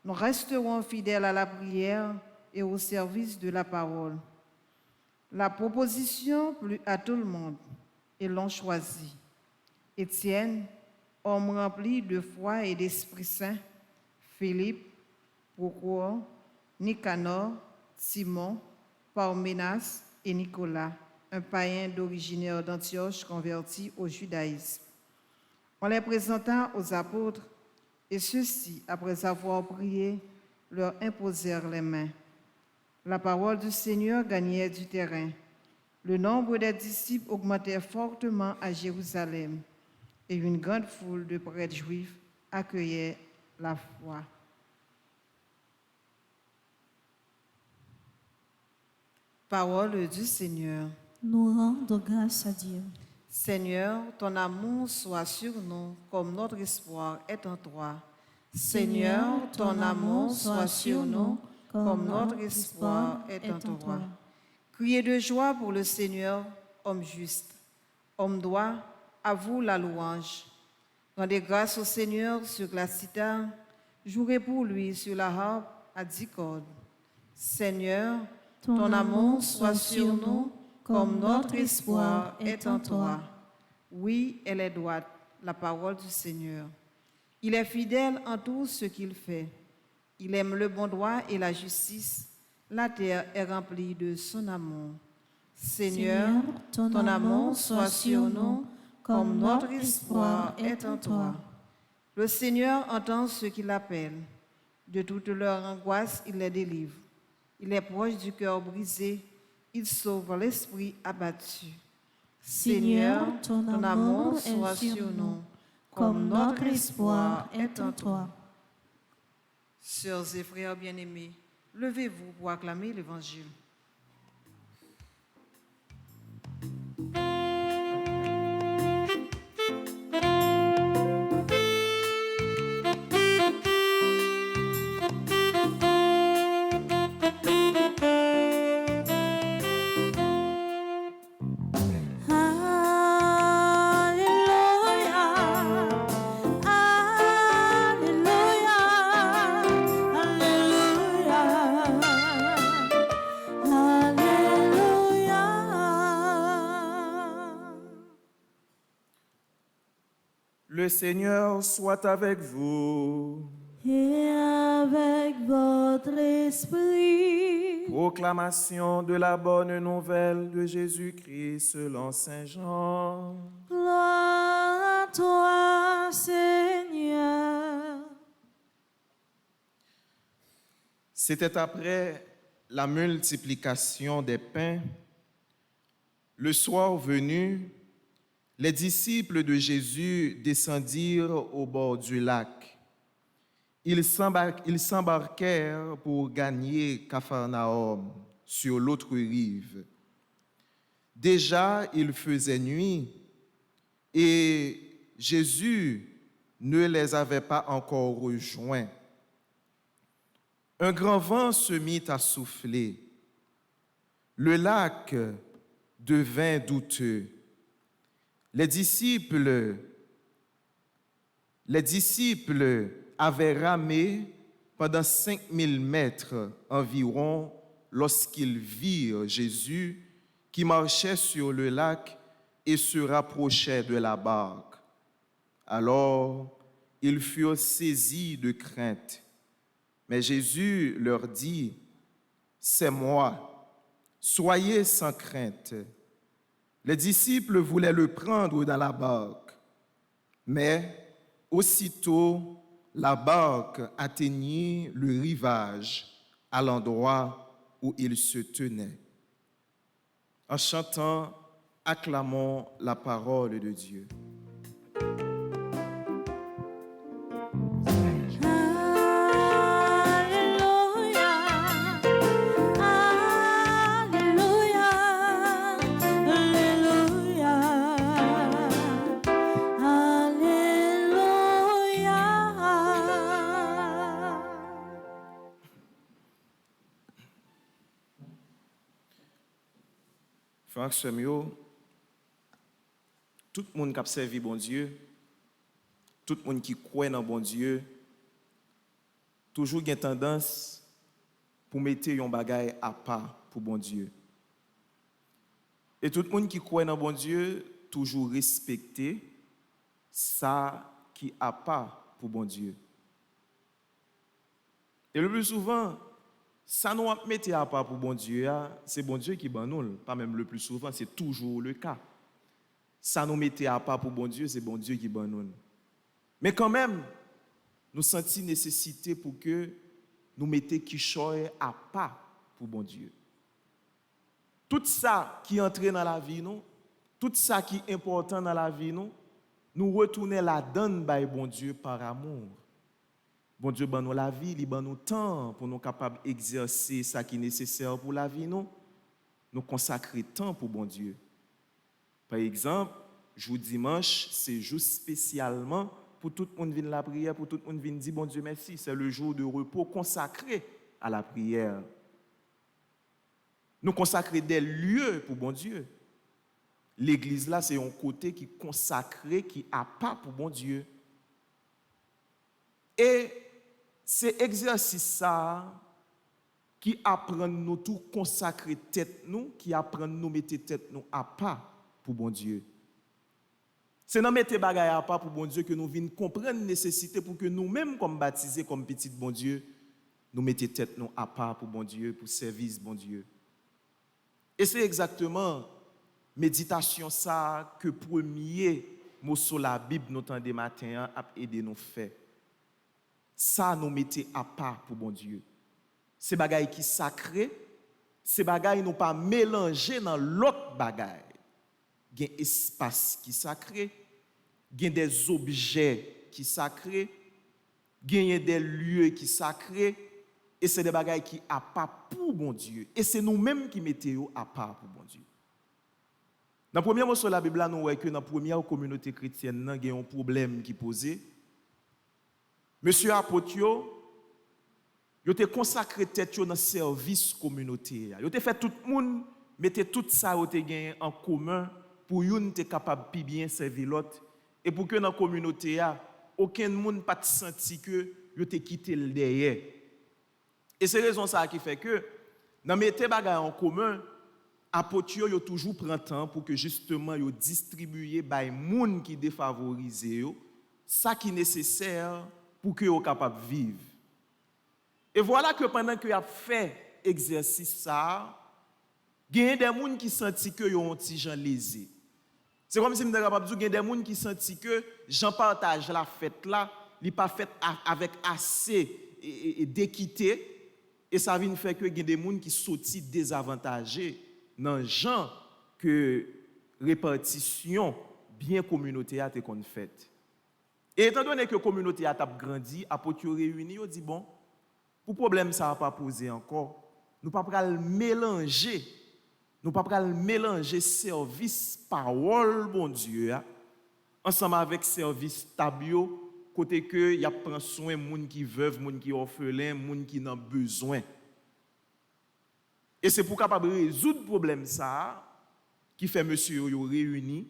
nous resterons fidèles à la prière et au service de la parole. » La proposition plut à tout le monde et l'on choisit. Étienne, homme rempli de foi et d'Esprit Saint, Philippe, Procure, Nicanor, Simon, Parménas et Nicolas, un païen d'originaire d'Antioche converti au judaïsme. On les présenta aux apôtres et ceux-ci, après avoir prié, leur imposèrent les mains. La parole du Seigneur gagnait du terrain. Le nombre des disciples augmentait fortement à Jérusalem et une grande foule de prêtres juifs accueillait la foi. Parole du Seigneur. Nous rendons grâce à Dieu. Seigneur, ton amour soit sur nous comme notre espoir est en toi. Seigneur, ton amour soit sur nous comme notre espoir est en toi. Criez de joie pour le Seigneur, homme juste. Homme droit, à vous la louange. Rendez grâce au Seigneur sur la cithare, jouez pour lui sur la harpe à 10 cordes. Seigneur, ton amour soit sur nous comme notre espoir est en toi. Oui, elle est droite, la parole du Seigneur. Il est fidèle en tout ce qu'il fait. Il aime le bon droit et la justice. La terre est remplie de son amour. Seigneur, ton amour soit sur nous comme notre espoir est en toi. Le Seigneur entend ceux qui l'appellent. De toute leur angoisse, il les délivre. Il est proche du cœur brisé. Il sauve l'esprit abattu. Seigneur, ton amour soit sur nous comme notre espoir est en toi. Sœurs et frères bien-aimés, levez-vous pour acclamer l'Évangile. Le Seigneur soit avec vous. Et avec votre esprit. Proclamation de la bonne nouvelle de Jésus-Christ selon Saint Jean. Gloire à toi, Seigneur. C'était après la multiplication des pains. Le soir venu, les disciples de Jésus descendirent au bord du lac. Ils s'embarquèrent pour gagner Capharnaüm sur l'autre rive. Déjà, il faisait nuit et Jésus ne les avait pas encore rejoints. Un grand vent se mit à souffler. Le lac devint douteux. Les disciples avaient ramé pendant 5000 mètres environ lorsqu'ils virent Jésus qui marchait sur le lac et se rapprochait de la barque. Alors, ils furent saisis de crainte. Mais Jésus leur dit, « C'est moi, soyez sans crainte. » Les disciples voulaient le prendre dans la barque, mais aussitôt la barque atteignit le rivage à l'endroit où il se tenait. En chantant, acclamons la parole de Dieu. Frère Semio, tout le monde qui a servi bon Dieu, tout le monde qui croit dans bon Dieu, toujours a tendance pour mettre un bagage à part pour bon Dieu. Et tout le monde qui croit dans bon Dieu, toujours respecter ça qui a pas pour bon Dieu. Et le plus souvent, ça nous mettre à part pour bon Dieu, c'est bon Dieu qui ban nous, pas même le plus souvent, c'est toujours le cas. Ça nous mettre à part pour bon Dieu, c'est bon Dieu qui ban nous. Mais quand même, nous sentons nécessité pour que nous mettions Kishoy à part pour bon Dieu. Tout ça qui entre dans la vie, nous, tout ça qui est important dans la vie, nous retournons la donne par bon Dieu par amour. Bon Dieu, ban nous la vie, il ban nous temps pour nous capables d'exercer ça qui est nécessaire pour la vie, nous consacrer temps pour bon Dieu. Par exemple, jour dimanche, c'est juste spécialement pour tout le monde venir la prière, pour tout le monde venir dire bon Dieu merci, c'est le jour de repos consacré à la prière. Nous consacrer des lieux pour bon Dieu. L'église là, c'est un côté qui est consacré, qui a pas pour bon Dieu. Et c'est exercice ça qui apprend nous tout consacrer tête nous, qui apprend nous mettre tête nous à part pour bon Dieu. C'est dans mettre bagaille à part pour bon Dieu que nous venons comprendre la nécessité pour que nous-mêmes comme baptisés comme petit bon Dieu, nous mettions tête nous à part pour bon Dieu, pour service bon Dieu. Et c'est exactement méditation ça que premier mot sur la Bible nous temps des matins a aidé nous faire. Ça nous mettait à part pour bon Dieu. C'est bagaille qui sacré, c'est bagaille nous pas mélanger dans l'autre bagaille. Il y a un espace qui sacré, il y a des objets qui sacrés, il y a des lieux qui sacrés, et c'est des bagailles qui à part pour bon Dieu. Et c'est nous-mêmes qui mettons à part pour bon Dieu. Dans la première mot sur la Bible, nous voyons que dans la première communauté chrétienne, il y a un problème qui est posé. Monsieur Apotio, il a consacré tête dans le service communautaire. Il a fait tout le monde mettre tout ça en commun pour yon te capable de bien servir l'autre et pour que dans la communauté aucun monde pas senti que yo te quitté le derrière. Et c'est raison ça qui fait que dans mettre bagay en commun, Apotio yo toujours prend temps pour que justement yo distribuer bay moun qui défavorisé yo ça qui est nécessaire pour que yo capable vivre. Et voilà que pendant que y a fait exercice ça, il y a des gens qui sentent que yo ont petit gens lésé. C'est comme si me capable dire il y a des gens qui sentent que j'en partage la fête là, li pas faite avec assez d'équité. Et et ça vient faire que il y a des gens qui sont désavantagés dans le genre que répartition bien communauté a été faite. Et étant donné que la communauté a grandi, a réuni, on dit bon, pour problème ça va pas poser encore, nous pas mélanger service parole bon Dieu ensemble avec service tabio côté que y a prend soin moun qui veuve, moun qui orphelin, moun qui n'a besoin. Et c'est pour capable résoudre problème ça qui fait monsieur yo réuni,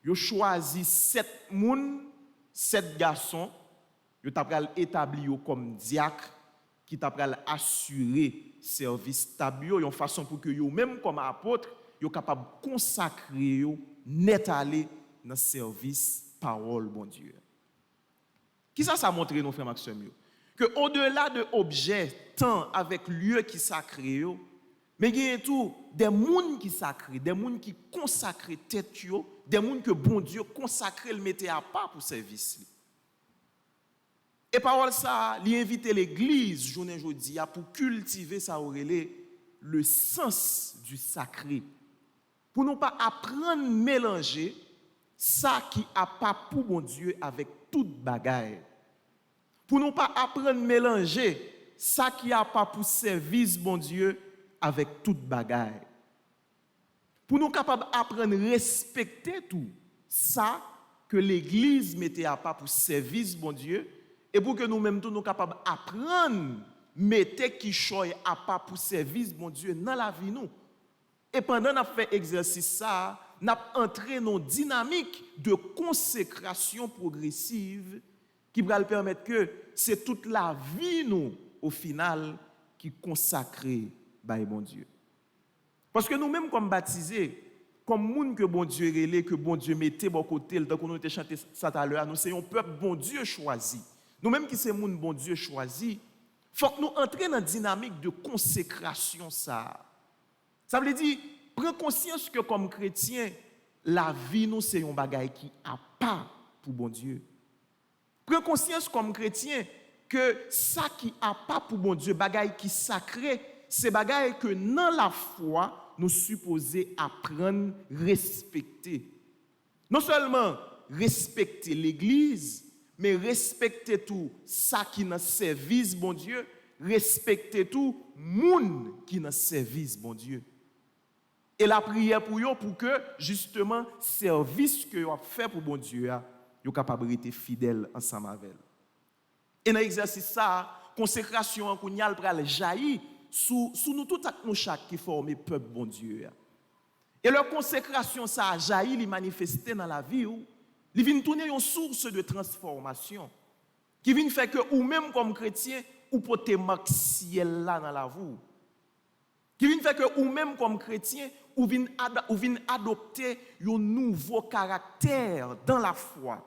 yo choisi 7 garçons, yo t'a pral établi yo comme diacre qui t'a pral assurer service tabio, une façon pour que yo même comme apôtre, yo capable consacrer yo net aller dans service parole bon Dieu. Qui ça montre nos frères Maxime que au-delà de objets temps avec lieu qui sacré yo, mais il y a tout des mondes qui sacrés, des mondes qui consacrent tête yo, des mondes que bon Dieu consacré le mettait à part pour service. Et parole ça, il invite l'église journée jodi pour cultiver ça le sens du sacré. Pour ne pas apprendre mélanger ça qui a pas pour bon Dieu avec toute bagaille. Pour ne pas apprendre mélanger ça qui a pas pour service bon Dieu avec toute bagaille. Pour nous capables apprendre respecter tout ça que l'église mettait à part pour service bon Dieu et pour que nous-mêmes nous capables apprendre mettre qui choy à part pour service bon Dieu dans la vie nous. Et pendant qu'on fait exercice ça, nous entré dans une dynamique de consécration progressive qui va permettre que c'est toute la vie nous au final qui consacrée par bon Dieu. Parce que nous-mêmes comme baptisés, comme monde que bon Dieu relé, que bon Dieu mettait bon côté, le temps qu'on était chanté ça tout à l'heure, nous sommes un peuple bon Dieu choisi. Nous-mêmes qui sommes monde bon Dieu choisi, faut que nous entrions dans une dynamique de consécration ça. Ça veut dire prends conscience que comme chrétien, la vie nous c'est un bagage qui a pas pour bon Dieu. Prends conscience comme chrétien que ça qui a pas pour bon Dieu, bagage qui sacré, c'est bagage que dans la foi nous supposons apprendre respecter. Non seulement respecter l'église, mais respecter tout ça qui dans service bon Dieu, respecter tout monde qui dans service bon Dieu. Et la prière pour eux pour que justement service que vous fait pour bon Dieu, vous capable d'être fidèle ensemble avec elle. Et dans l'exercice ça, consécration qu'on y a pral jaillir sous nous tout nous chaque qui forme peuple bon Dieu. Et leur consécration ça jaillit, il manifester dans la vie où il vient tourner une source de transformation qui vient faire que ou même comme chrétien ou porter marque ciel là dans la vie. Qui vient faire que ou même comme chrétien ou vient adopter un nouveau caractère dans la foi.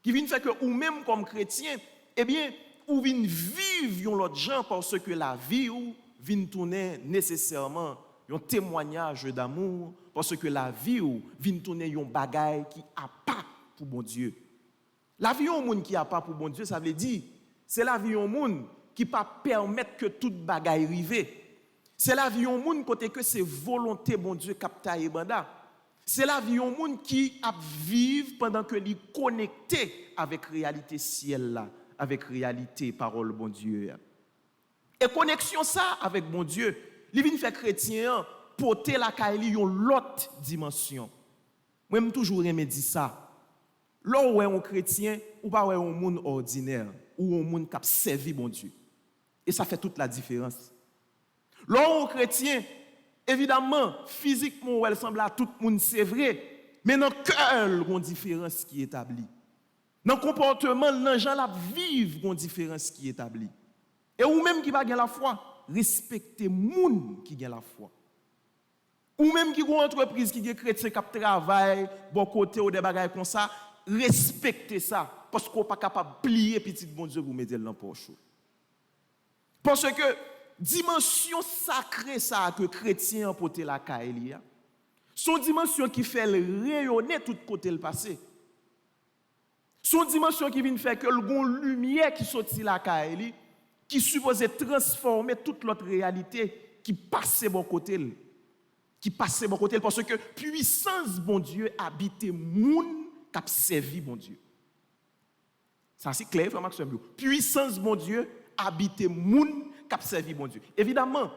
Qui vient faire que ou même comme chrétien, eh bien, ou vient vivre l'autre gens parce que la vie ou vient tourner nécessairement un témoignage d'amour parce que la vie ou vient tourner un bagaille qui a pas pour bon Dieu. La vie au monde qui a pas pour bon Dieu, ça veut dire c'est la vie au monde qui pas permettre que toute bagaille arrive. C'est la vie au monde côté que c'est volonté bon Dieu capta et banda. C'est la vie au monde qui a vivre pendant que il connecté avec réalité ciel là, avec réalité parole bon Dieu. Et connexion ça avec bon Dieu, il vient faire chrétien porter la caille yon l'autre dimension. Moi même toujours aimé dire ça. Là où est un chrétien ou pas un monde ordinaire ou un monde qui a servi bon Dieu. Et ça fait toute la différence. Là où un chrétien évidemment physiquement elle semble à tout le monde c'est vrai, mais dans le cœur il y a une différence qui est établie. Dans le comportement, les gens la vivent une différence qui est établie. Et ou même qui va gagner la foi, respectez moun qui gagne la foi. Ou même qui ont entreprise qui est chrétien qui travaille, bon côté ou des bagages comme ça, respectez ça parce qu'on pas capable de plier petit bon Dieu pour mettre dans la poche. Parce que dimension sacrée ça que chrétien porter la caille, son dimension qui fait rayonner tout côté le passé. Son dimension qui vient faire que le gon lumière qui sorti la caille qui supposait transformer toute l'autre réalité qui passait bon côté. Qui passait bon côté parce que puissance bon Dieu habitait moun qui a servi bon Dieu. Ça c'est clair, frère Maxime. Puissance bon Dieu habitait moun qui a servi bon Dieu. Évidemment,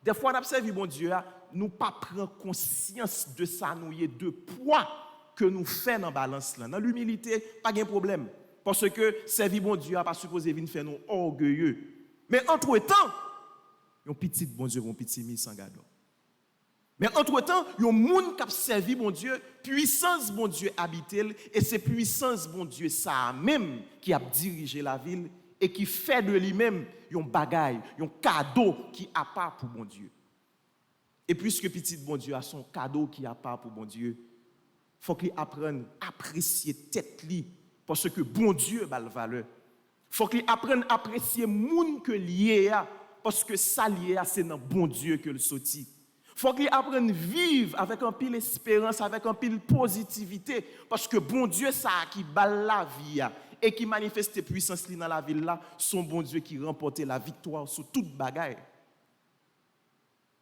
des fois on a servi bon Dieu, nous pas prendre conscience de ça, nous y de poids que nous faisons dans la balance là. Dans l'humilité, pas de problème. Parce que servir bon Dieu n'a pas supposé venir faire nous orgueilleux. Mais entre-temps, un petit bon Dieu, un petit mis sans gado. Mais entre-temps, il y a un monde qui a servi bon Dieu, puissance bon Dieu habite, et c'est puissance bon Dieu ça même qui a dirigé la ville et qui fait de lui-même un bagaille, un cadeau qui a part pour bon Dieu. Et puisque petit bon Dieu a son cadeau qui a part pour bon Dieu, il faut qu'il apprenne à apprécier tête li parce que bon Dieu a la valeur. Il faut qu'il apprenne à apprécier moun que lié parce que ça lié c'est dans bon Dieu que le sorti. Il faut qu'il apprenne à vivre avec un pile espérance, avec un pile positivité parce que bon Dieu ça qui balle la vie et qui manifeste puissance dans la ville là, son bon Dieu qui remporte la victoire sur toute bagaille.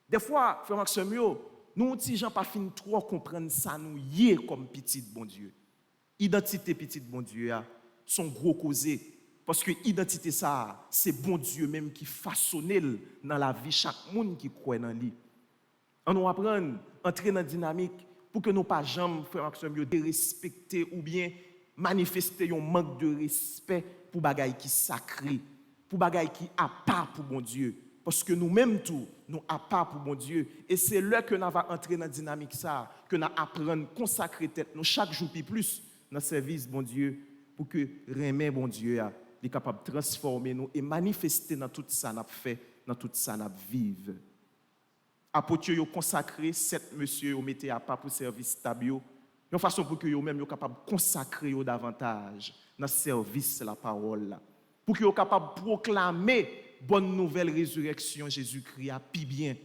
Des fois, frère Maxime, nous petits gens pas fin trop comprendre ça nous y comme petit bon Dieu. Identité petit bon Dieu sont gros causé parce que identité ça c'est bon Dieu même qui façonne dans la vie chaque monde qui croit dans lui. On nous apprendre entrer dans dynamique pour que nous pas jamais frère Maxime respecter ou bien manifester un manque de respect pour bagaille qui sacré, pour bagaille qui à part pour bon Dieu. Parce que nous-mêmes tout, nous à part pour bon Dieu. Et c'est là que nous allons entrer dans la dynamique ça, que nous apprenons à consacrer tête nous chaque jour plus dans le service bon Dieu, pour que remet bon Dieu est capable de transformer nous et manifester dans tout ça nous fait, dans tout ça nous vivre. Apôtre yo consacré 7 monsieur au mettez à part pour service stabio, une façon pour que yo même yo capable consacrer yo davantage dans service la parole là. Pour que yo capable proclamer bonne nouvelle résurrection Jésus-Christ a pi bien.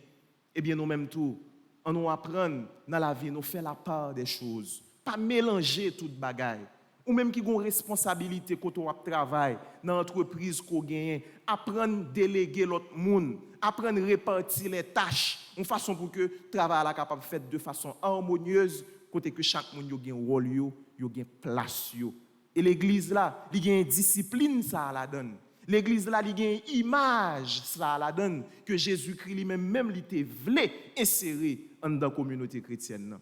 Eh bien nous même tout, on nous apprendre dans la vie, nous faire la part des choses, pas mélanger toute bagaille. Ou même qui ont responsabilité quand on travaille dans l'entreprise qu'on gagne, apprendre à déléguer l'autre monde, apprendre à répartir les tâches, une façon pour que le travail soit capable de faire de façon harmonieuse, côté que chaque monde a un rôle, a une place. Et l'église là, il y a une discipline ça la donne. L'église là, il y a une image ça la donne que Jésus-Christ lui-même il était voulu insérer dans la communauté chrétienne.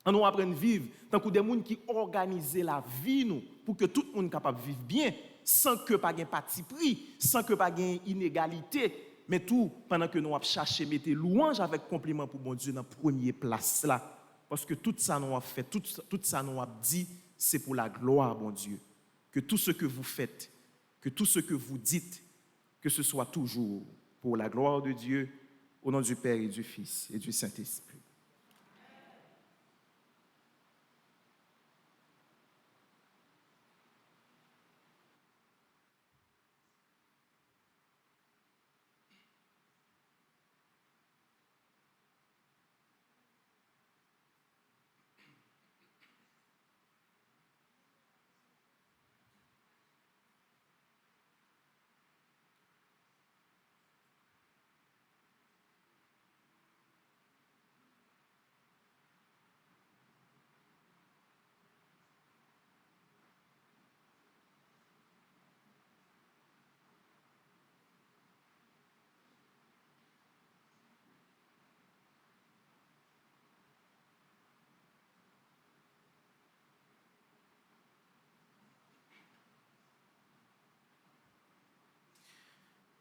On nous apprend à vivre tant que des gens qui organisent la vie nous pour que tout le monde soit capable de vivre bien sans que pas de parti pris, sans que pas de inégalité, mais tout pendant que nous avons cherché mettre louange avec compliment pour bon Dieu dans la première place là parce que tout ça nous a fait, tout ça nous a dit c'est pour la gloire bon Dieu. Que tout ce que vous faites, que tout ce que vous dites, que ce soit toujours pour la gloire de Dieu, au nom du Père et du Fils et du Saint-Esprit.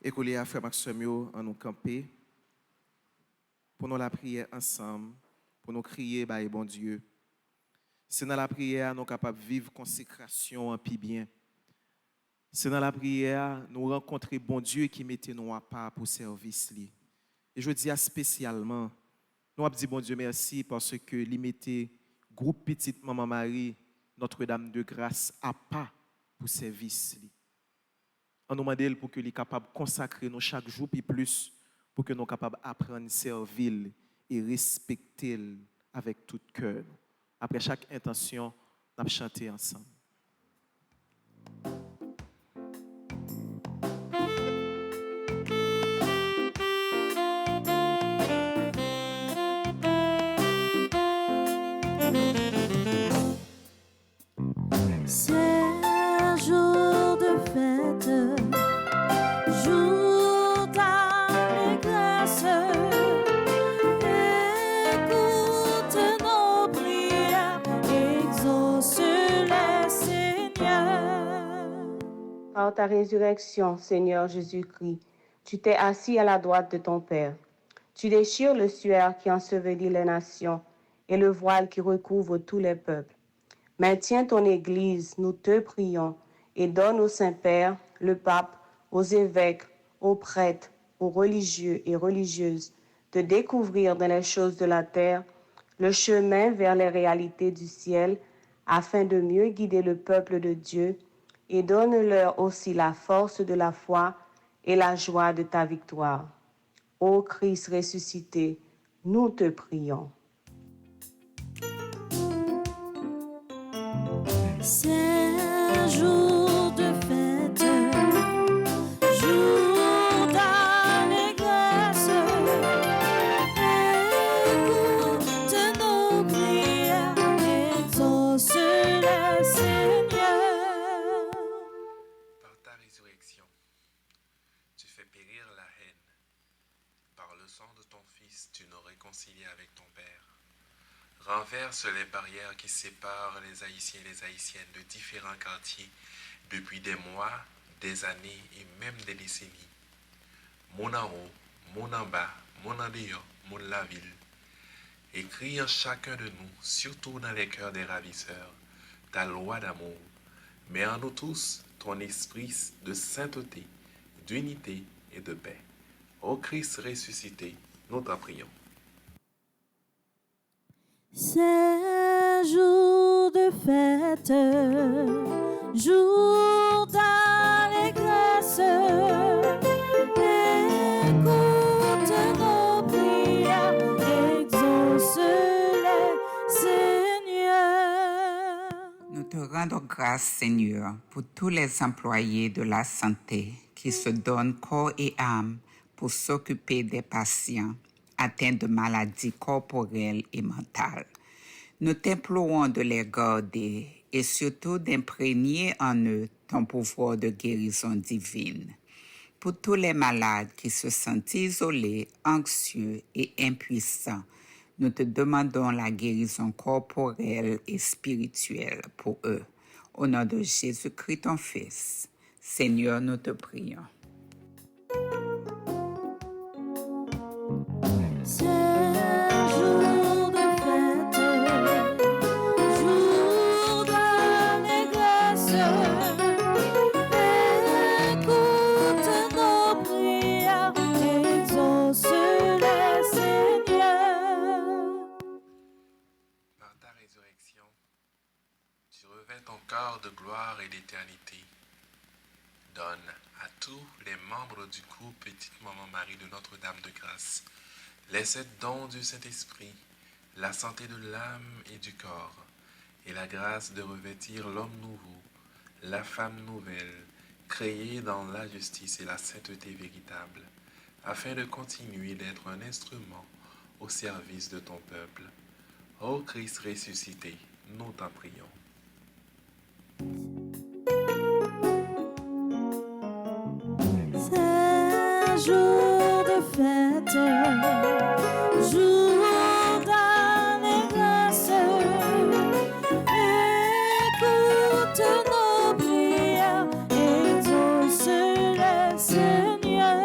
Écoutez, frère Maxime, en nous camper, pour nous la prière ensemble, pour nous crier, bah, bon Dieu. C'est dans la prière nous sommes capables de vivre consécration en plus bien. C'est dans la prière nous rencontrer bon Dieu qui mettait nous à part pour service. Et je dis spécialement, nous avons dit bon Dieu merci parce que lui mettait groupe petite Maman Marie, Notre-Dame de Grâce à part pour service. On nous demande pour que nous capable de consacrer nous chaque jour et plus pour que nous capables d'apprendre à servir et respecter avec tout cœur. Après chaque intention, nous allons chanter ensemble. Par ta résurrection, Seigneur Jésus-Christ, tu t'es assis à la droite de ton Père. Tu déchires le suaire qui ensevelit les nations et le voile qui recouvre tous les peuples. Maintiens ton Église, nous te prions, et donne au Saint-Père, le pape, aux évêques, aux prêtres, aux religieux et religieuses de découvrir dans les choses de la terre le chemin vers les réalités du ciel afin de mieux guider le peuple de Dieu, et donne-leur aussi la force de la foi et la joie de ta victoire. Ô Christ ressuscité, nous te prions. C'est un jour de fête, jour d'allégresse. Écoute nos prières, exauce le Seigneur. Par ta résurrection, tu fais périr la haine. Par le sang de ton Fils, tu nous réconcilies avec ton Père. Renverse les barrières qui séparent les Haïtiens et les Haïtiennes de différents quartiers depuis des mois, des années et même des décennies. Mon en haut, mon en bas, mon en dehors, mon la ville. Écris en chacun de nous, surtout dans les cœurs des ravisseurs, ta loi d'amour. Mets en nous tous ton esprit de sainteté, d'unité et de paix. Ô Christ ressuscité, nous t'en prions. C'est un jour de fête, jour d'allégresse. Écoute nos prières, exauce-les, Seigneur. Nous te rendons grâce, Seigneur, pour tous les employés de la santé qui se donnent corps et âme pour s'occuper des patients atteints de maladies corporelles et mentales. Nous t'implorons de les garder et surtout d'imprégner en eux ton pouvoir de guérison divine. Pour tous les malades qui se sentent isolés, anxieux et impuissants, nous te demandons la guérison corporelle et spirituelle pour eux. Au nom de Jésus-Christ, ton Fils. Seigneur, nous te prions. C'est un jour de fête, jour d'allégresse. Écoute nos prières, exauce-les, Seigneur. Par ta résurrection, tu revêts ton corps de gloire et d'éternité. Donne à tous les membres du groupe Petite Maman Marie de Notre-Dame de Grâce les 7 dons du Saint-Esprit, la santé de l'âme et du corps, et la grâce de revêtir l'homme nouveau, la femme nouvelle, créée dans la justice et la sainteté véritable, afin de continuer d'être un instrument au service de ton peuple. Ô Christ ressuscité, nous t'en prions. C'est un jour de fête, jour d'allégresse. Écoute nos prières, exauce-les, Seigneur.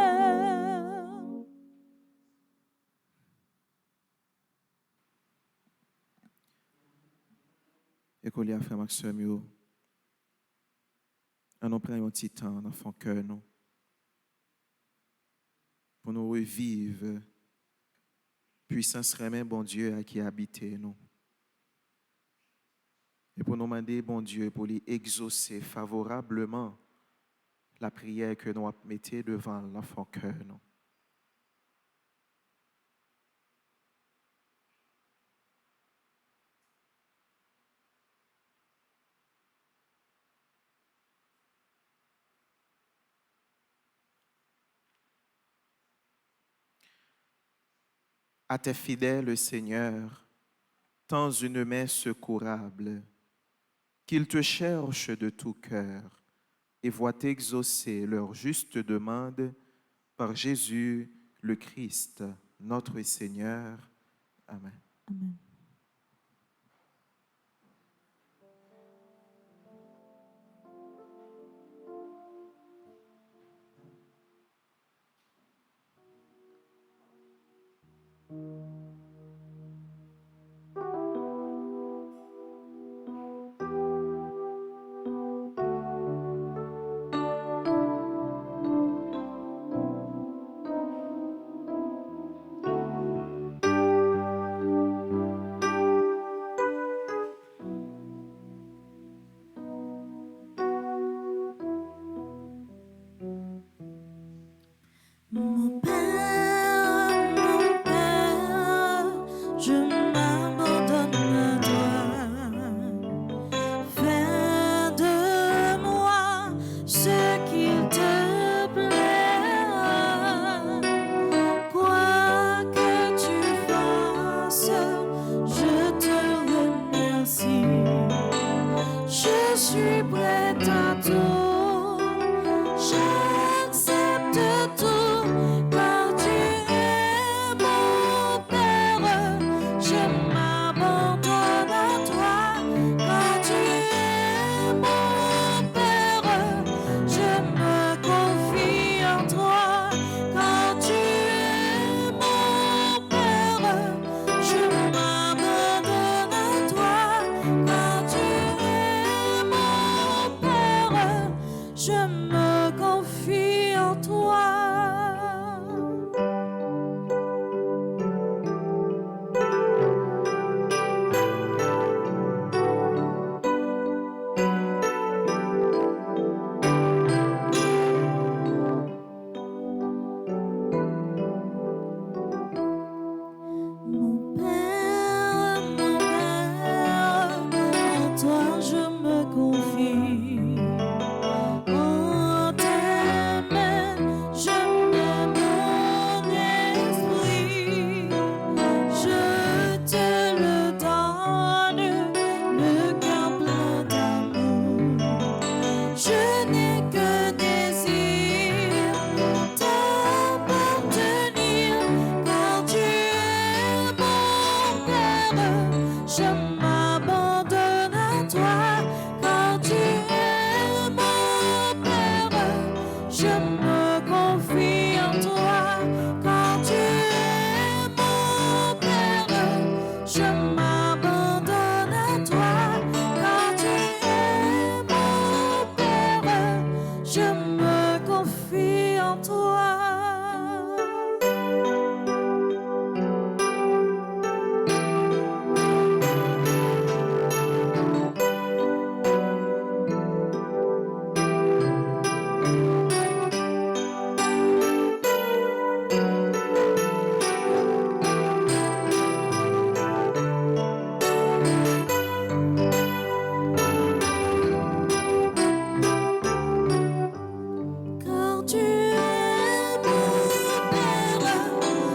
Écoliers, frère Maxime, nous prenons un petit temps dans son cœur, nous, pour nous revivre puissance remet bon Dieu à qui habite nous. Et pour nous demander, bon Dieu, pour lui exaucer favorablement la prière que nous mettons devant l'enfant cœur, nous. À tes fidèles, Seigneur, tends une main secourable, qu'ils te cherchent de tout cœur et voient exaucer leur juste demande par Jésus le Christ, notre Seigneur. Amen. Amen. suis prête à tout, j'accepte tout, car tu es mon Père, je m'abandonne à toi, car tu es mon Père, je me confie en toi, car tu es mon Père, je m'abandonne à toi, car tu es mon Père, je me confie en toi. Mon Père, en toi je me confie. En tes mains, je mets mon esprit. Je te le donne, le cœur plein d'amour. Je n'ai que désir t'appartenir, car tu es mon Père. Je m'abandonne à toi, car tu es mon Père. Je me confie en toi, car tu es mon Père. Je m'abandonne à toi, car tu es mon Père. Je me confie en toi. Car tu es mon Père,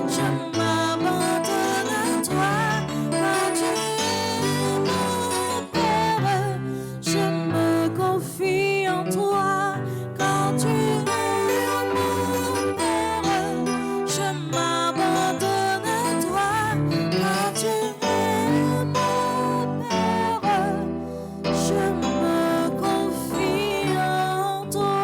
je m'abandonne à toi, car tu es mon Père, je me confie en toi, car tu es mon Père, je m'abandonne à toi, car tu es mon Père, je me confie en toi.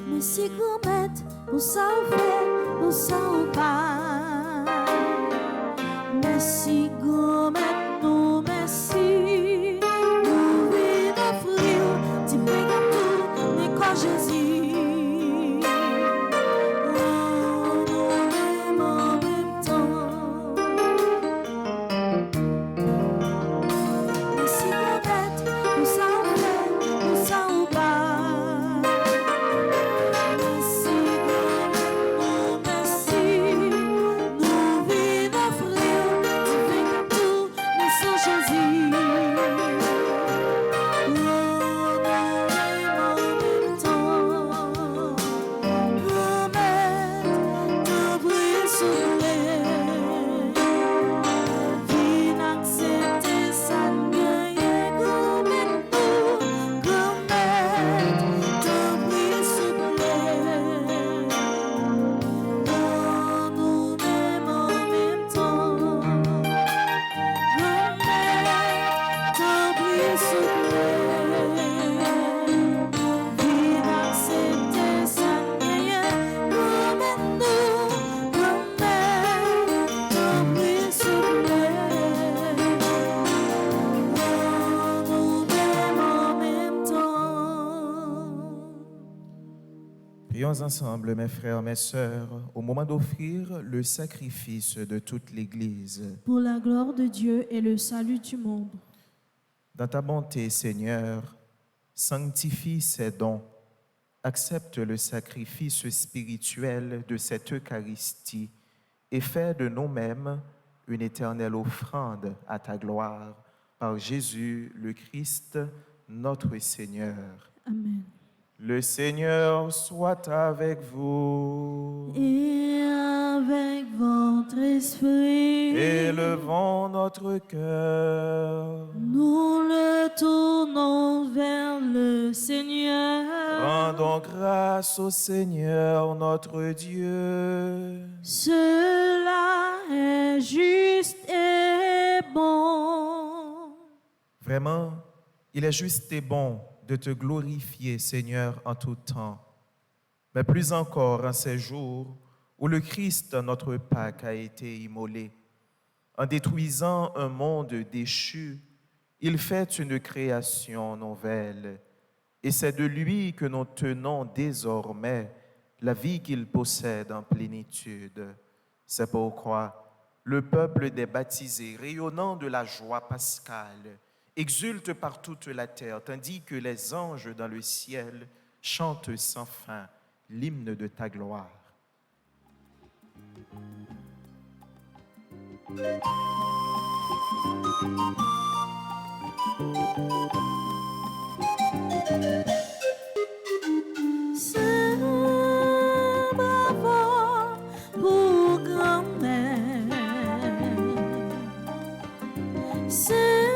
Merci gourmet, pour ça on fait, pour ça on part. Merci gourmet, non merci. Nous oui d'offrir, tu peux tout, mais quoi Jésus. En même temps. Merci gourmet, pour ça on fait, pour ça on part. Merci gourmet, non merci. Nous oui d'offrir, tu peux tout, Prions ensemble, mes frères, mes sœurs, au moment d'offrir le sacrifice de toute l'Église. Pour la gloire de Dieu et le salut du monde. Dans ta bonté, Seigneur, sanctifie ces dons. Accepte le sacrifice spirituel de cette Eucharistie et fais de nous-mêmes une éternelle offrande à ta gloire. Par Jésus le Christ, notre Seigneur. Amen. Le Seigneur soit avec vous. Et avec votre esprit, Élevons notre cœur. nous le tournons vers le Seigneur. Rendons grâce au Seigneur notre Dieu. Cela est juste et bon. Vraiment, il est juste et bon de te glorifier, Seigneur, en tout temps. Mais plus encore en ces jours où le Christ, notre Pâque, a été immolé. En détruisant un monde déchu, il fait une création nouvelle. Et c'est de lui que nous tenons désormais la vie qu'il possède en plénitude. C'est pourquoi le peuple des baptisés, rayonnant de la joie pascale, exulte par toute la terre, tandis que les anges dans le ciel chantent sans fin l'hymne de ta gloire. C'est bravo pour grand-mère. C'est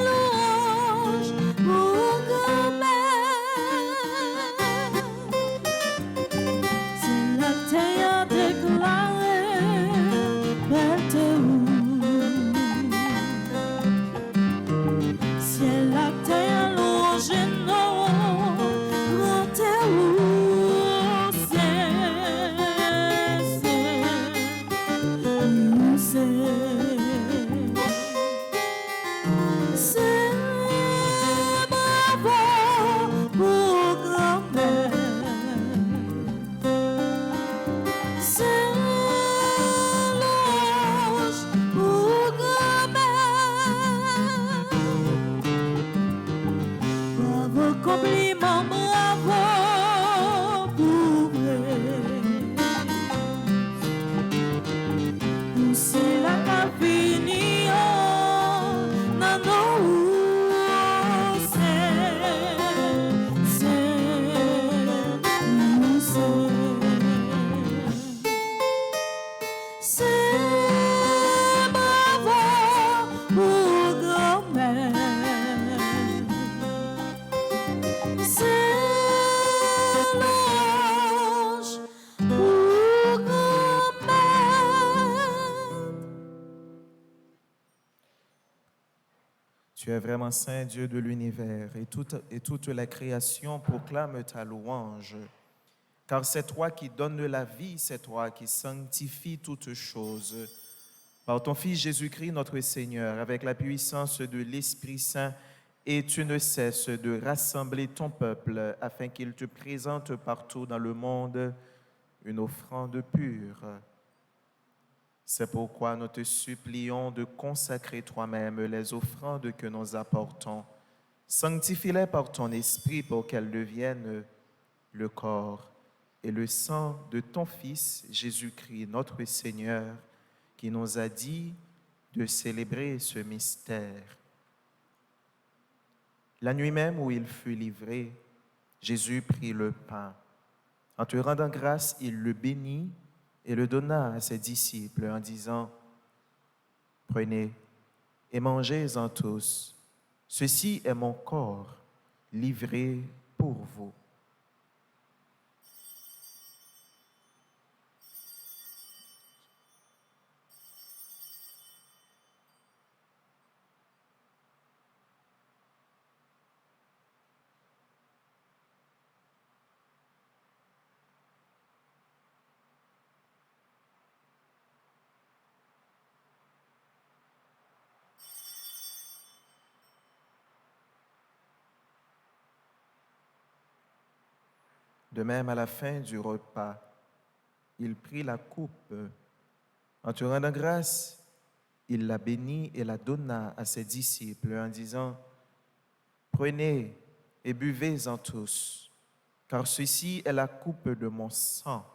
louange pour grand-mère. C'est la terre déclarée belle te c'est la terre louange non compliment, bravo pour vrai. C'est la cavini, non, non, c'est bravo pour grand-mère. C'est l'ange pour grand-mère. Tu es vraiment saint, Dieu de l'univers, et toute la création proclame ta louange. Car c'est toi qui donnes la vie, c'est toi qui sanctifies toutes choses. Par ton Fils Jésus-Christ, notre Seigneur, avec la puissance de l'Esprit Saint, et tu ne cesses de rassembler ton peuple afin qu'il te présente partout dans le monde une offrande pure. C'est pourquoi nous te supplions de consacrer toi-même les offrandes que nous apportons. Sanctifie-les par ton esprit pour qu'elles deviennent le corps et le sang de ton Fils Jésus-Christ, notre Seigneur, qui nous a dit de célébrer ce mystère. La nuit même où il fut livré, Jésus prit le pain. En te rendant grâce, il le bénit et le donna à ses disciples en disant, « Prenez et mangez-en tous. Ceci est mon corps livré pour vous. » De même, à la fin du repas, il prit la coupe. En te rendant grâce, il la bénit et la donna à ses disciples en disant, « Prenez et buvez-en tous, car ceci est la coupe de mon sang,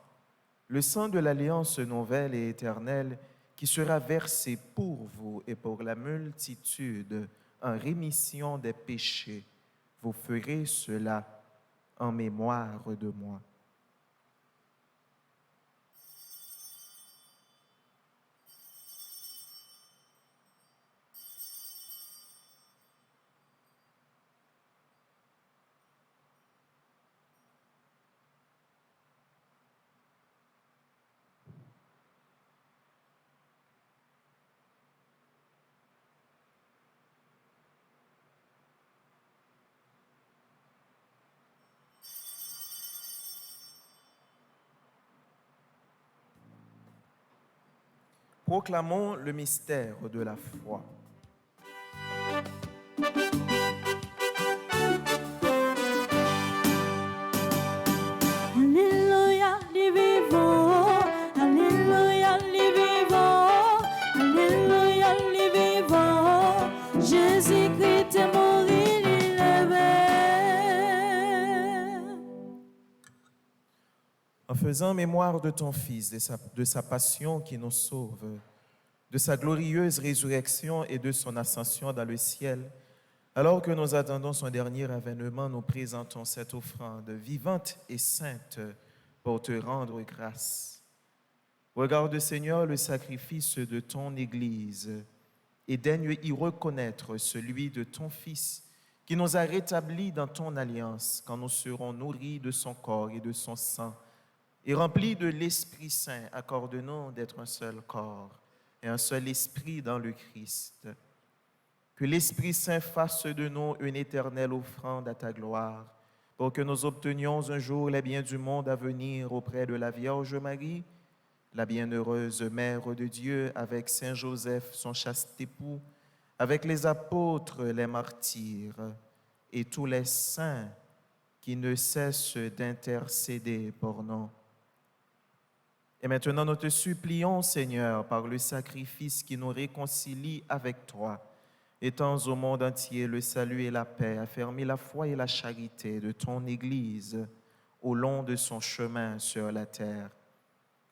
le sang de l'alliance nouvelle et éternelle qui sera versé pour vous et pour la multitude en rémission des péchés. Vous ferez cela en mémoire de moi. » Proclamons le mystère de la foi. Alléluia, les vivants. Alléluia, les vivants. Alléluia, les vivants. Jésus-Christ est mort, il est levé. En faisant mémoire de ton Fils, de sa passion qui nous sauve, de sa glorieuse résurrection et de son ascension dans le ciel, alors que nous attendons son dernier avènement, nous présentons cette offrande vivante et sainte pour te rendre grâce. Regarde, Seigneur, le sacrifice de ton Église et daigne y reconnaître celui de ton Fils qui nous a rétablis dans ton alliance quand nous serons nourris de son corps et de son sang et remplis de l'Esprit Saint. Accorde-nous d'être un seul corps et un seul esprit dans le Christ. Que l'Esprit Saint fasse de nous une éternelle offrande à ta gloire, pour que nous obtenions un jour les biens du monde à venir auprès de la Vierge Marie, la bienheureuse Mère de Dieu, avec Saint Joseph, son chaste époux, avec les apôtres, les martyrs et tous les saints qui ne cessent d'intercéder pour nous. Et maintenant, nous te supplions, Seigneur, par le sacrifice qui nous réconcilie avec toi, étends au monde entier le salut et la paix, affermis la foi et la charité de ton Église au long de son chemin sur la terre.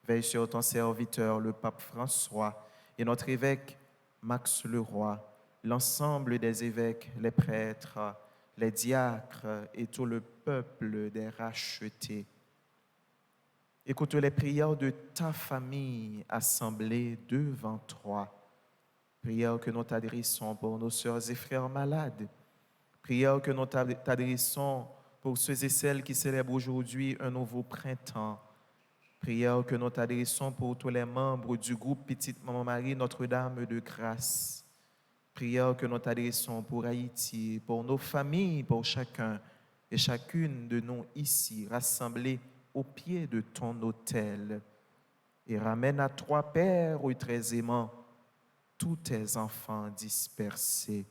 Veille sur ton serviteur, le pape François, et notre évêque Max Leroy, l'ensemble des évêques, les prêtres, les diacres et tout le peuple des rachetés. Écoute les prières de ta famille assemblée devant toi. Prières que nous t'adressons pour nos sœurs et frères malades. Prières que nous t'adressons pour ceux et celles qui célèbrent aujourd'hui un nouveau printemps. Prières que nous t'adressons pour tous les membres du groupe Petite Maman Marie Notre-Dame de Grâce. Prières que nous t'adressons pour Haïti, pour nos familles, pour chacun et chacune de nous ici, rassemblés au pied de ton autel. Et ramène à toi, Père, ô très aimant, tous tes enfants dispersés.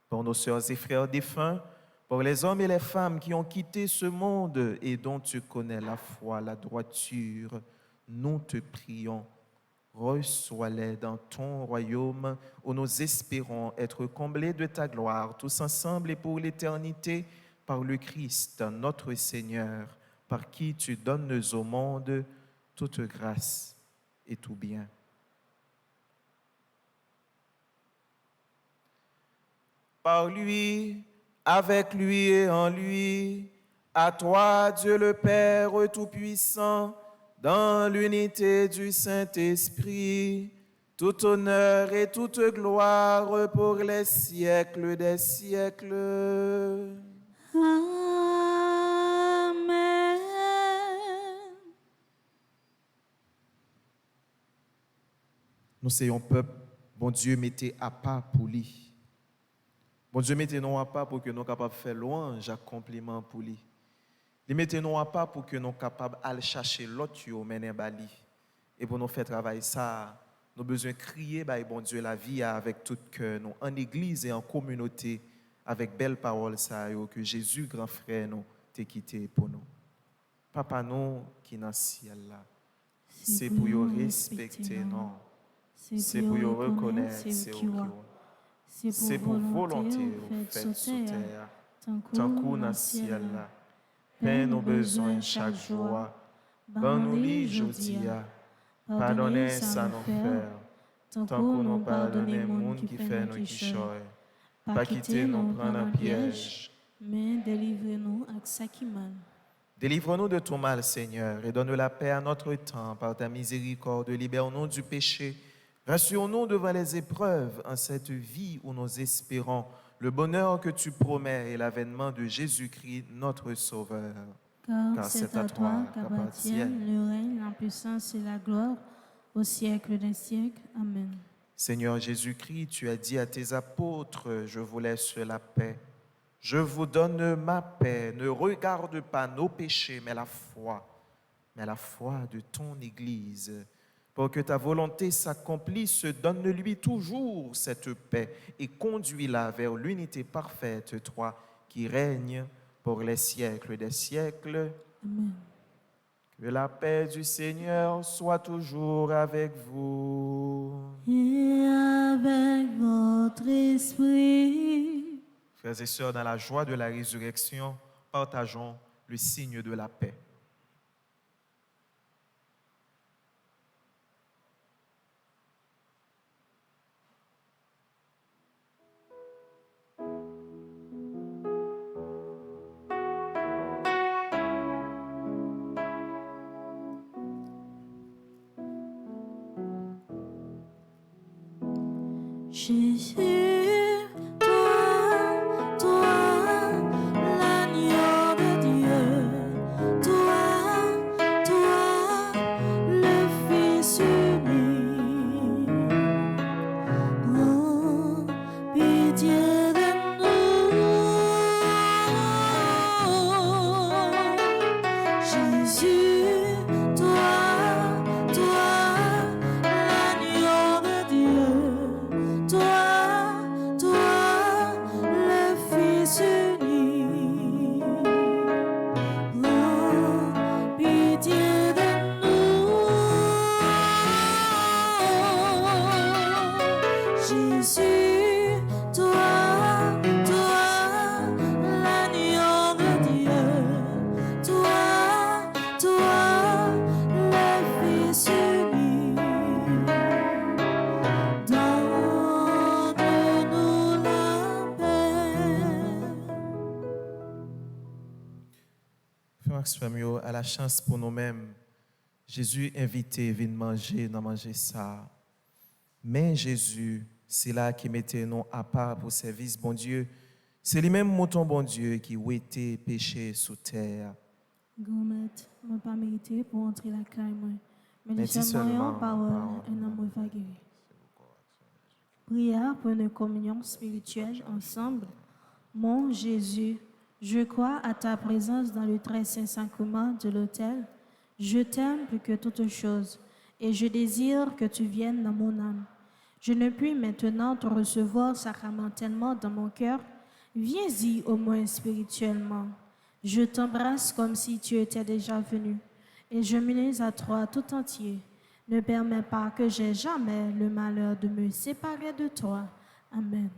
Pour nos sœurs et frères défunts, pour les hommes et les femmes qui ont quitté ce monde et dont tu connais la foi, la droiture, nous te prions, reçois-les dans ton royaume où nous espérons être comblés de ta gloire, tous ensemble et pour l'éternité, par le Christ, notre Seigneur, par qui tu donnes au monde toute grâce et tout bien. Par lui, avec lui et en lui, à toi, Dieu le Père Tout-Puissant, dans l'unité du Saint-Esprit, tout honneur et toute gloire pour les siècles des siècles. Amen. Nous soyons peuple, bon Dieu, mettez à part pour lui. Bon Dieu, mettez-nous à part pour que nous soyons capables de faire louange à compliment pour lui. Mettez-nous à part pour que nous soyons capables d'aller chercher l'autre, mener bali. Et pour nous faire travailler ça, nous avons besoin de crier, bon Dieu, la vie avec tout cœur, nous, en église et en communauté, avec belles paroles, ça, que Jésus, grand frère, nous, t'a quitté pour nous. Papa nous qui dans le ciel là, c'est pour yo respecter non. C'est pour yo reconnaître c'est qui c'est pour volonté faite sur terre, tant qu'on dans le ciel là. Paix nos besoins chaque jour. Ban-nous li jodi a, pardonnez ça nous faire, tant qu'on nous pardonne moun qui fait nous qui choy. Pas quitter nous prendre un piège, mais délivrez-nous avec ça qui mal. Délivre-nous de tout mal, Seigneur, et donne la paix à notre temps par ta miséricorde. Libère-nous du péché. Rassure-nous devant les épreuves en cette vie où nous espérons le bonheur que tu promets et l'avènement de Jésus-Christ, notre Sauveur. Car c'est à toi qu'appartiennent le règne, la puissance et la gloire au siècle des siècles. Amen. Seigneur Jésus-Christ, tu as dit à tes apôtres, je vous laisse la paix. Je vous donne ma paix. Ne regarde pas nos péchés, mais la foi de ton Église. Pour que ta volonté s'accomplisse, donne-lui toujours cette paix et conduis-la vers l'unité parfaite, toi qui règnes pour les siècles des siècles. Amen. Que la paix du Seigneur soit toujours avec vous. Et avec votre esprit. Frères et sœurs, dans la joie de la résurrection, partageons le signe de la paix. Jésus, toi, l'agneau de Dieu, toi, le Fils unique, prends pitié de nous. Jésus, toi, l'agneau de Dieu. Toi, le Fils unique, prends pitié de nous. Jésus, toi, l'agneau de Dieu. Toi, le Fils unique. Frères, à la chance pour nous-mêmes, Jésus invité, viens manger ça. Mais Jésus, c'est là qui mettait nous à part pour service, bon Dieu. C'est lui-même, mouton, bon Dieu, qui ouétait péché sous terre. Gourmet, je ne pas mérité pour entrer la caille, mais Mais dis seulement parole, un homme va guérir. Prière pour une communion spirituelle ensemble. Mon Jésus, je crois à ta présence dans le très saint sacrement de l'autel. Je t'aime plus que toute chose et je désire que tu viennes dans mon âme. Je ne puis maintenant te recevoir sacramentellement dans mon cœur. Viens-y au moins spirituellement. Je t'embrasse comme si tu étais déjà venu et je m'unis à toi tout entier. Ne permets pas que j'aie jamais le malheur de me séparer de toi. Amen.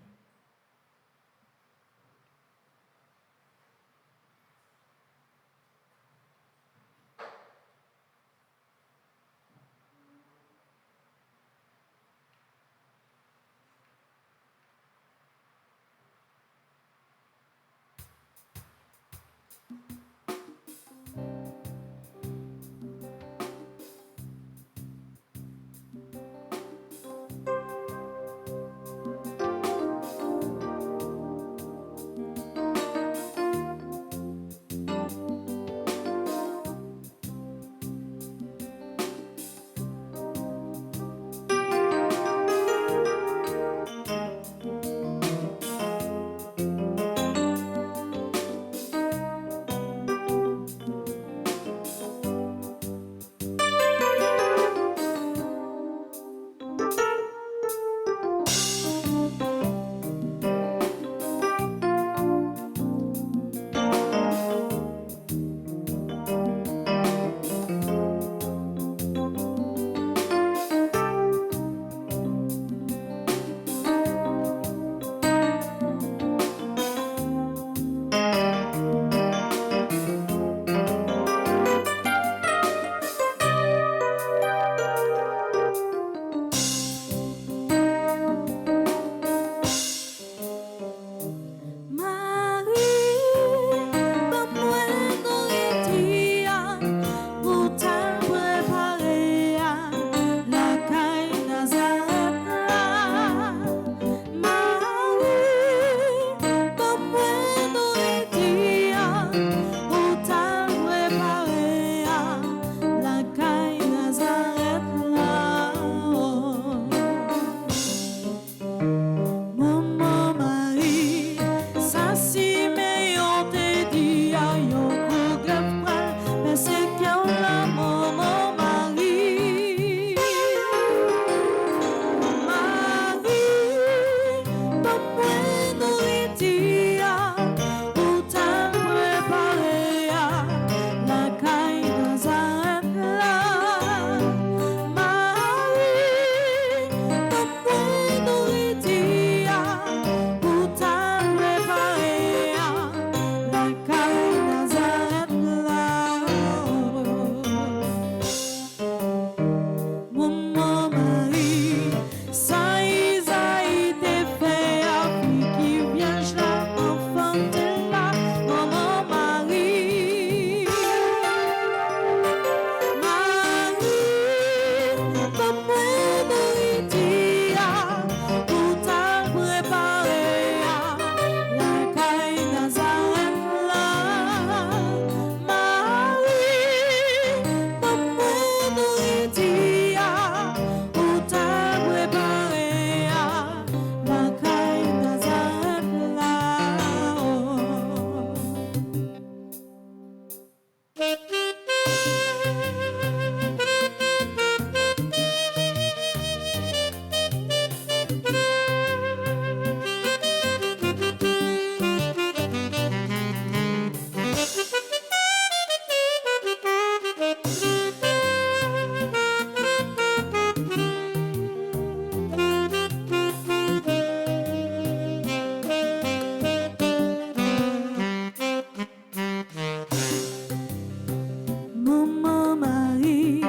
Maman Marie,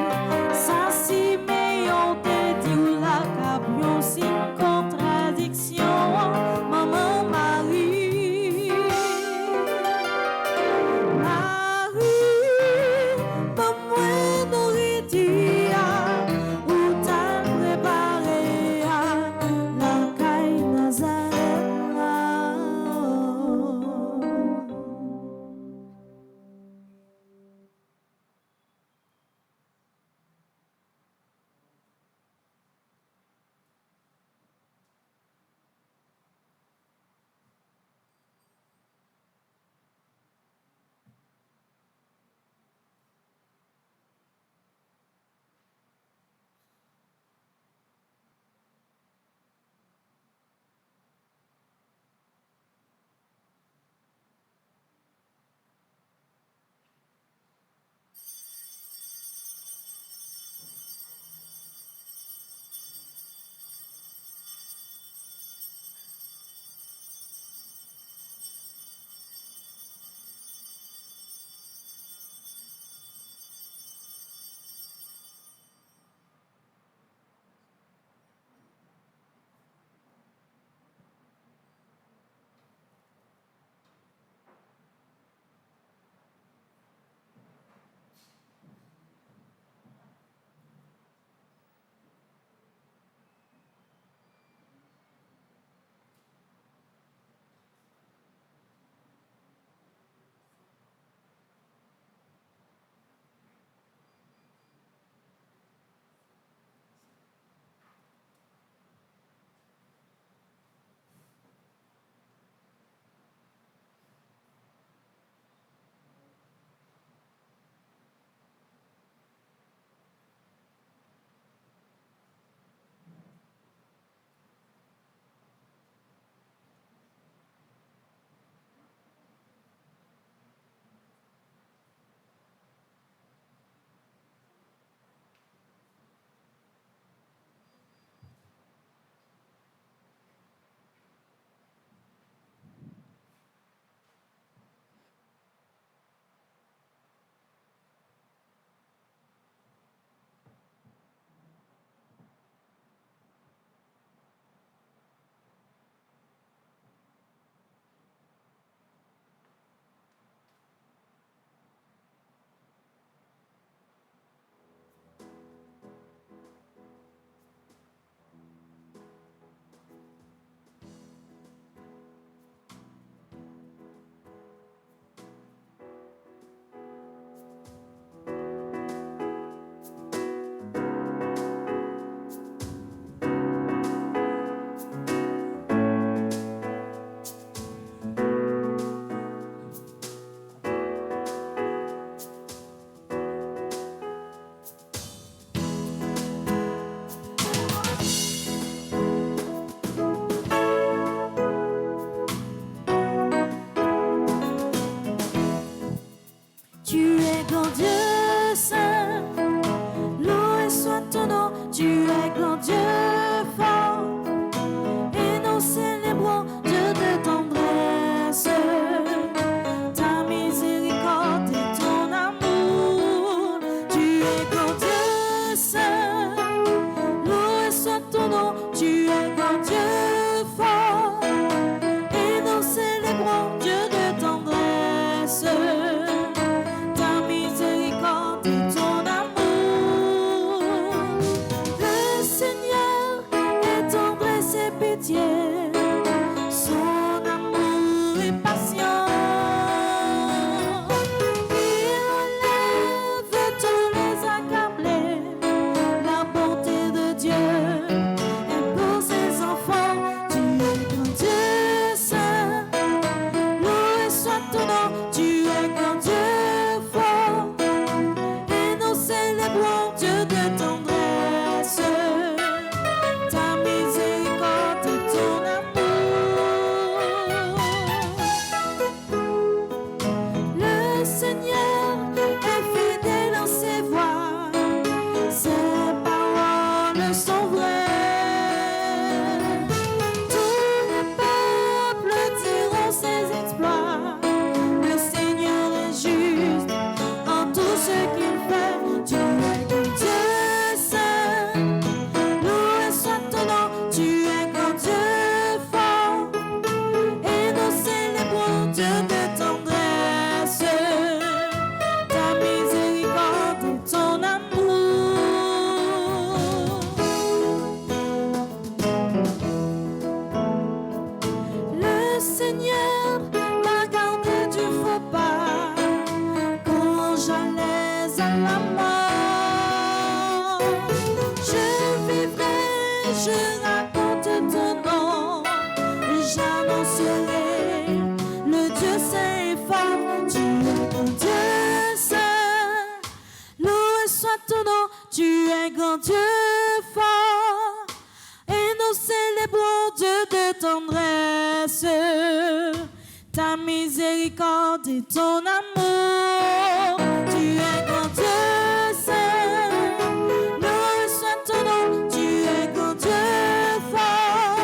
ça si meilleur te dit la cabrion sin contradiction. Maman Marie, Marie, pas moins nourriture ou t'as préparé la caille Nazareth là. Ta miséricorde ce qu'il fait. Tu es grand Dieu saint. Loué soit ton nom, tu es grand Dieu fort. Et nous célébrons Dieu de tendresse, ta miséricorde et ton amour. Le Seigneur m'a gardé du faux pas quand j'allais à la mort. Je vivrai, je raconte ton nom, et j'annoncerai le Dieu saint et fort. Tu es grand Dieu saint, loué soit ton nom, tu es grand Dieu fort. Et nous célébrons Dieu de tendresse, ta miséricorde et ton amour. Tu es grand Dieu saint, loué soit ton nom, tu es grand Dieu fort.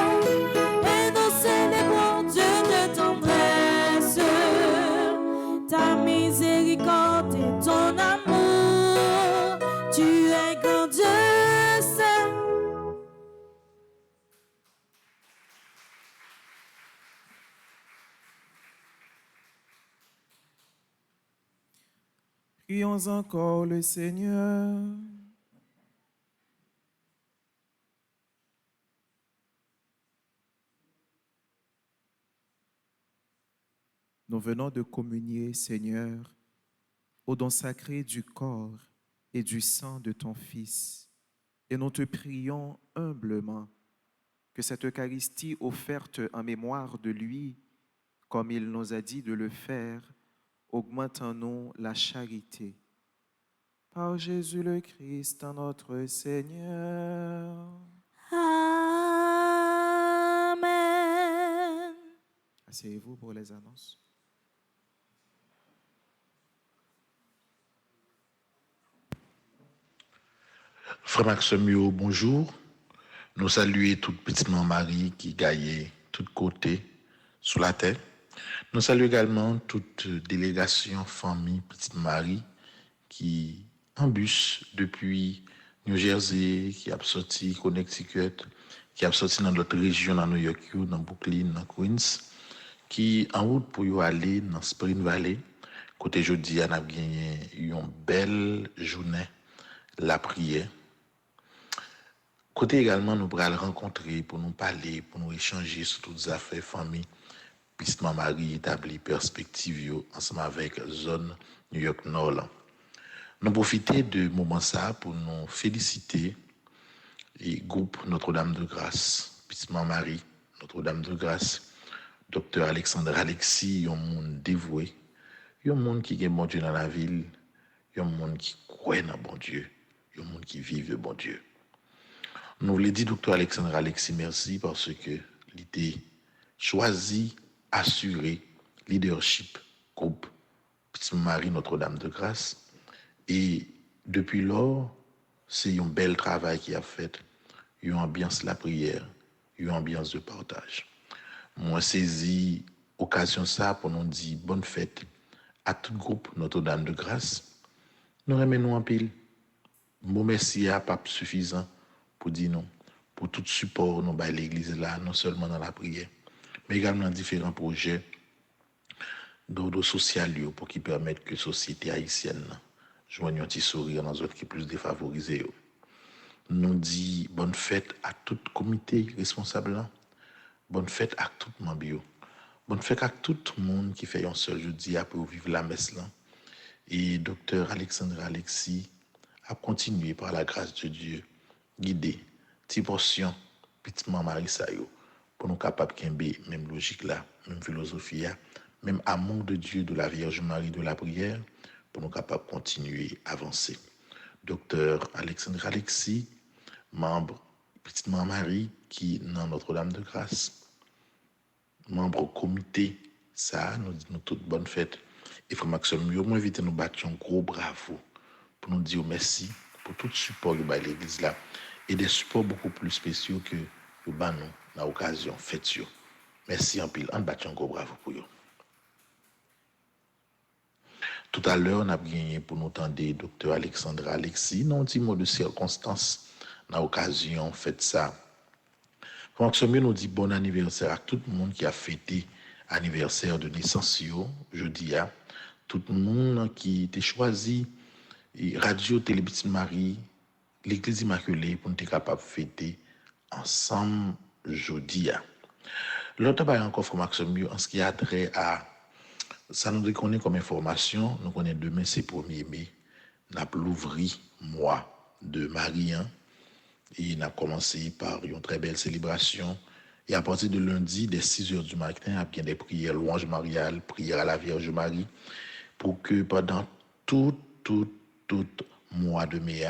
Et nous célébrons Dieu de tendresse, ta miséricorde et ton amour. Tu es grand Dieu saint. Prions encore le Seigneur. Nous venons de communier, Seigneur, au don sacré du corps et du sang de ton Fils. Et nous te prions humblement que cette Eucharistie offerte en mémoire de lui, comme il nous a dit de le faire, augmente en nous la charité. Par Jésus le Christ, notre Seigneur. Amen. Asseyez-vous pour les annonces. Frère Maxime, bonjour. Nous saluons toute petite maman Marie qui gagne tout côté sous la terre. Nous saluons également toute délégation, famille, petite Marie qui en bus depuis New Jersey, qui a sorti Connecticut, qui a sorti dans d'autres régions, dans New York, dans Brooklyn, dans Queens, qui en route pour y aller dans Spring Valley. Côté jeudi, on a gagné une belle journée, la prière. Côté également, nous pourrons le rencontrer pour nous parler, pour nous échanger sur toutes les affaires famille. Petite Marie établit perspective ensemble avec zone New York Nord. Nous profitons de moment ça pour nous féliciter et groupe Notre-Dame de Grâce, Petite Marie, Notre-Dame de Grâce, Dr Alexandre Alexis, un monde dévoué, un monde qui est bon Dieu dans la ville, un monde qui croit dans bon Dieu, un monde qui vit le bon Dieu. Nous voulons dire Dr Alexandre Alexis merci parce que l'idée choisi assurer leadership groupe Petite Marie Notre-Dame de Grâce et depuis lors c'est un bel travail qui a fait, une ambiance la prière, une ambiance de partage. Moi saisi occasion ça pour nous dire bonne fête à tout groupe Notre-Dame de Grâce. Nous remercions en pile. Bon merci à pas suffisant pour dire non, pour tout support nous à l'église là, non seulement dans la prière, mais également dans différents projets d'ordre social pour qui permettent que la société haïtienne joigne un petit sourire dans les autres qui sont plus défavorisés. Nous dit bonne fête à tout comité responsable, bonne fête à tout membre, bonne fête à tout le monde qui fait un seul jeudi pour vivre la messe là. Et docteur Alexandre Alexis a continué par la grâce de Dieu, guidé, petite portion, petite Marie Sayo, pour nous capables de même logique là, même philosophie là, même amour de Dieu, de la Vierge Marie, de la prière, pour nous capables de continuer à avancer. Docteur Alexandre Alexis, membre petite Marie qui dans Notre-Dame de Grâce, membre au comité, ça, nous disons toute bonne fête. Et frère Maxime, moi invite nous battre un gros bravo pour nous dire merci pour tout support que l'église là et des supports beaucoup plus spéciaux que nous dans l'occasion fête. Merci en pile, on bat un gros bravo pour vous. Tout à l'heure, on a gagné pour nous entendre Dr. Alexandra Alexis, non, un petit mot de circonstance, dans l'occasion, fait ça. Frère Maxime nous dit bon anniversaire à tout le monde qui a fêté anniversaire de naissance, jeudi, tout le monde qui a choisi Radio Télé Petite Marie, l'Église Immaculée, pour nous être capable de fêter ensemble jeudi. L'autre part encore, Frère Maxime, en ce qui a trait à ça, nous connaît comme information, nous connaissons demain, c'est 1er mai, nous avons l'ouvri mois de Marie. Et on a commencé par une très belle célébration. Et à partir de lundi, dès 6h du matin, il y a des prières, louanges mariales, prières à la Vierge Marie, pour que pendant tout mois de mai,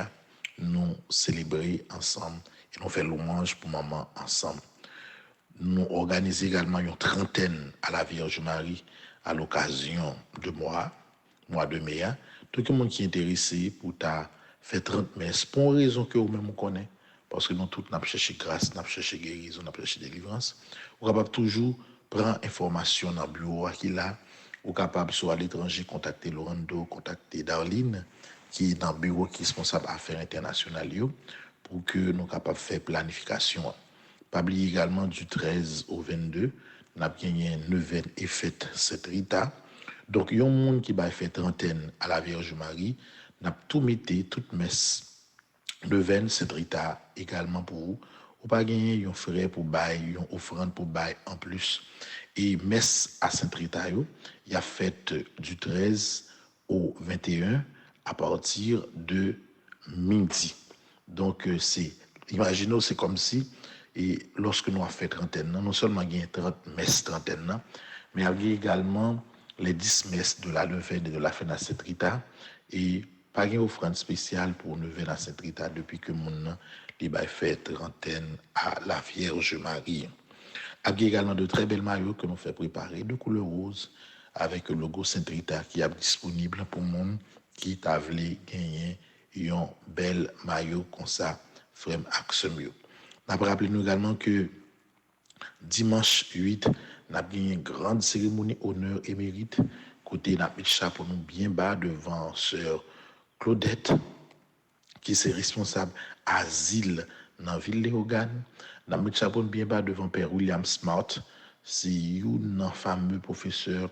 nous célébrions ensemble et nous faisons louange pour maman ensemble. Nous organisons également une trentaine à la Vierge Marie à l'occasion du mois de mai. Tout le monde qui est intéressé pour faire 30 messes, pour une raison que vous-même connaissez. Parce que nous tous, nous avons cherché grâce, nous avons cherché guérison, nous avons cherché délivrance. Vous êtes capable toujours prendre information dans le bureau qui là. Vous êtes capable, soit à l'étranger, contacter Lorando, contacter Darlene, qui est dans le bureau qui est responsable affaires internationales, pour que nous soyons capables de faire planification. Pas oublier également du 13 au 22, nous avons gagné un neuvaine et fête Sainte Rita. Donc, il y a un monde qui va faire trentaine à la Vierge Marie. Nous avons tout mis, toute messe. Le 20, Sainte Rita également pour vous. Ou pas gagner un frère pour bail, une offrande pour bail en plus. Et messe à Sainte Rita, il y a fait du 13 au 21 à partir de midi. Donc, imaginez, c'est comme si, et lorsque nous avons fait trentaine, non seulement il y a 30 messes trentaine, mais il y a également les 10 messes de la neuvaine et de la fin à Sainte Rita. Et pas une offrande spéciale pour neuvaine à Sainte Rita depuis que mon nom a fait trentaine à la Vierge Marie. Il y a également de très belles maillots que nous fait préparer de couleur rose avec le logo Sainte Rita qui est disponible pour monde qui t'a voulu gagner un bel maillot comme ça, frère Axemio. Nous avons rappelé également que dimanche 8, nous avons gagné une grande cérémonie honneur et mérite. Côté nous avons mis le chapeau nous bien bas devant sœur Claudette, qui est responsable asile dans la ville de Hogan. Nous avons mis le chapeau bien bas devant Père William Smart. C'est un fameux professeur,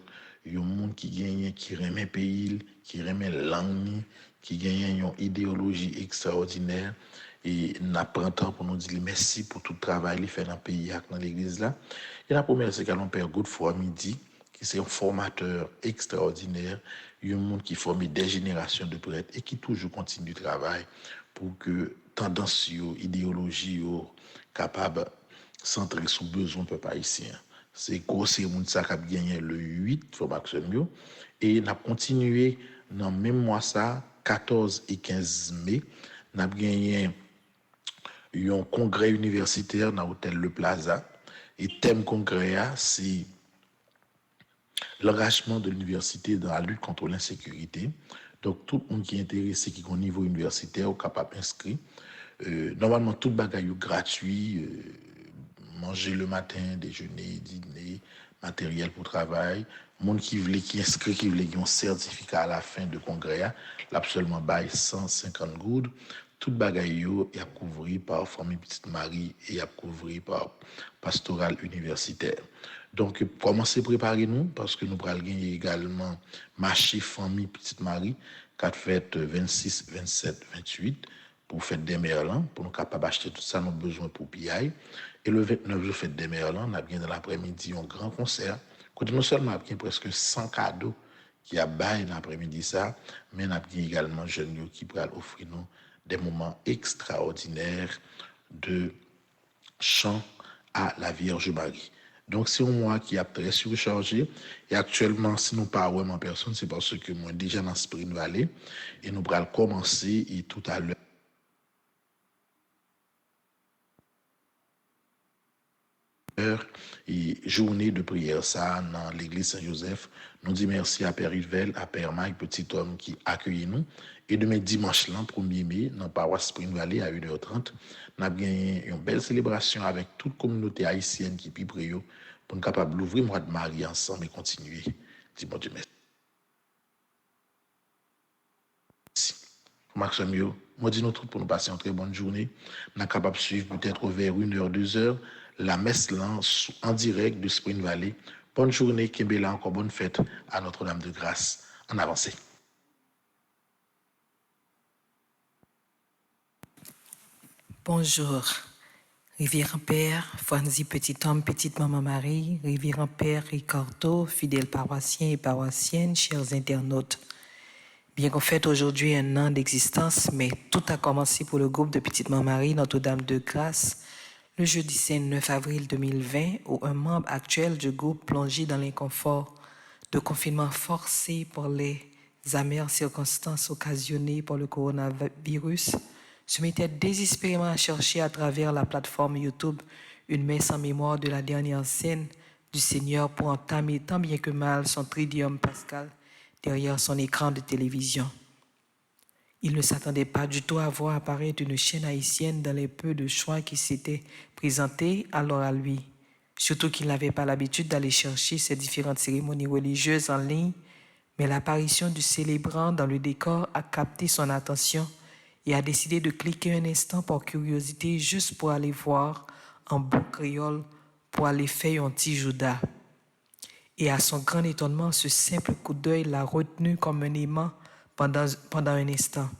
un monde qui gagne, qui remet pays, qui remet langue, qui gagne une idéologie extraordinaire. Et nous avons temps pour nous dire merci pour tout le travail qu'il fait dans le pays, dans l'église là. Et la première, c'est qu'allons Père Godefroy Midi, qui est un formateur extraordinaire, un monde qui forme des générations de prêtres et qui toujours continue le travail pour que tendance, idéologie, capable de centrer sur besoin de peuple haïtien. C'est quoi, c'est un monde qui a gagné le 8, faut Maxime, et on a continué dans le même mois ça, 14 et 15 mai, on a gagné un congrès universitaire dans l'hôtel Le Plaza, et thème congrès, c'est l'engagement de l'université dans la lutte contre l'insécurité. Donc, tout le monde qui est intéressé, qui est au niveau universitaire, est capable d'inscrire. Normalement, tout le bagage est gratuit. Manger le matin, déjeuner, dîner, matériel pour travail. Les gens qui inscrit, qui veulent un certificat à la fin de congrès, là, seulement bail 150 goudes. Tout le bagage est couvert par Famille Petite Marie et couvert par Pastoral Universitaire. Donc, commencez à préparer nous, parce que nous allons gagner également marché Famille Petite Marie, 4 fêtes 26, 27, 28, pour fête des Merlans, pour nous capables d'acheter tout ça, nous avons besoin pour PI. Et le 29 jour fête des Merlans, on a bien dans l'après-midi un grand concert. Côté non seulement, on a bien presque 100 cadeaux qui a bail dans l'après-midi ça, mais on a bien également jeunes qui pourraient offrir nous des moments extraordinaires de chant à la Vierge Marie. Donc, c'est un mois qui a très surchargé. Et actuellement, si nous ne parlons pas en personne, c'est parce que moi, déjà dans Spring Valley, et nous allons commencer et tout à l'heure. Et journée de prière, ça, dans l'église Saint-Joseph. Nous disons merci à Père Yvel, à Père Mike, petit homme qui accueille nous. Et demain dimanche, 1er mai, dans la paroisse Spring Valley, à 1h30, nous avons gagné une belle célébration avec toute la communauté haïtienne qui est pour nous capables d'ouvrir le mois de Marie ensemble et continuer. Dis-moi Dieu merci. Maxime yo, moi dis nous tout pour nous passer une très bonne journée. On est capable de suivre peut-être vers 1h, 2h la messe là en direct de Spring Valley. Bonne journée, Kimbela, encore bonne fête à Notre-Dame de Grâce. En avancée. Bonjour, Révérend Père, Franzi Petit Homme, Petite Maman Marie, Révérend Père Ricardo, fidèles paroissiens et paroissiennes, chers internautes. Bien qu'on fête aujourd'hui un an d'existence, mais tout a commencé pour le groupe de Petite Maman Marie, Notre-Dame de Grâce, le jeudi 9 avril 2020, où un membre actuel du groupe plongé dans l'inconfort de confinement forcé par les amères circonstances occasionnées par le coronavirus, se mettait désespérément à chercher à travers la plateforme YouTube une messe en mémoire de la dernière scène du Seigneur pour entamer tant bien que mal son tridium pascal derrière son écran de télévision. Il ne s'attendait pas du tout à voir apparaître une chaîne haïtienne dans les peu de choix qui s'étaient présentés alors à lui. Surtout qu'il n'avait pas l'habitude d'aller chercher ces différentes cérémonies religieuses en ligne, mais l'apparition du célébrant dans le décor a capté son attention et a décidé de cliquer un instant par curiosité juste pour aller voir en bon créole pour aller faire un petit Judas. Et à son grand étonnement, ce simple coup d'œil l'a retenu comme un aimant pendant un instant.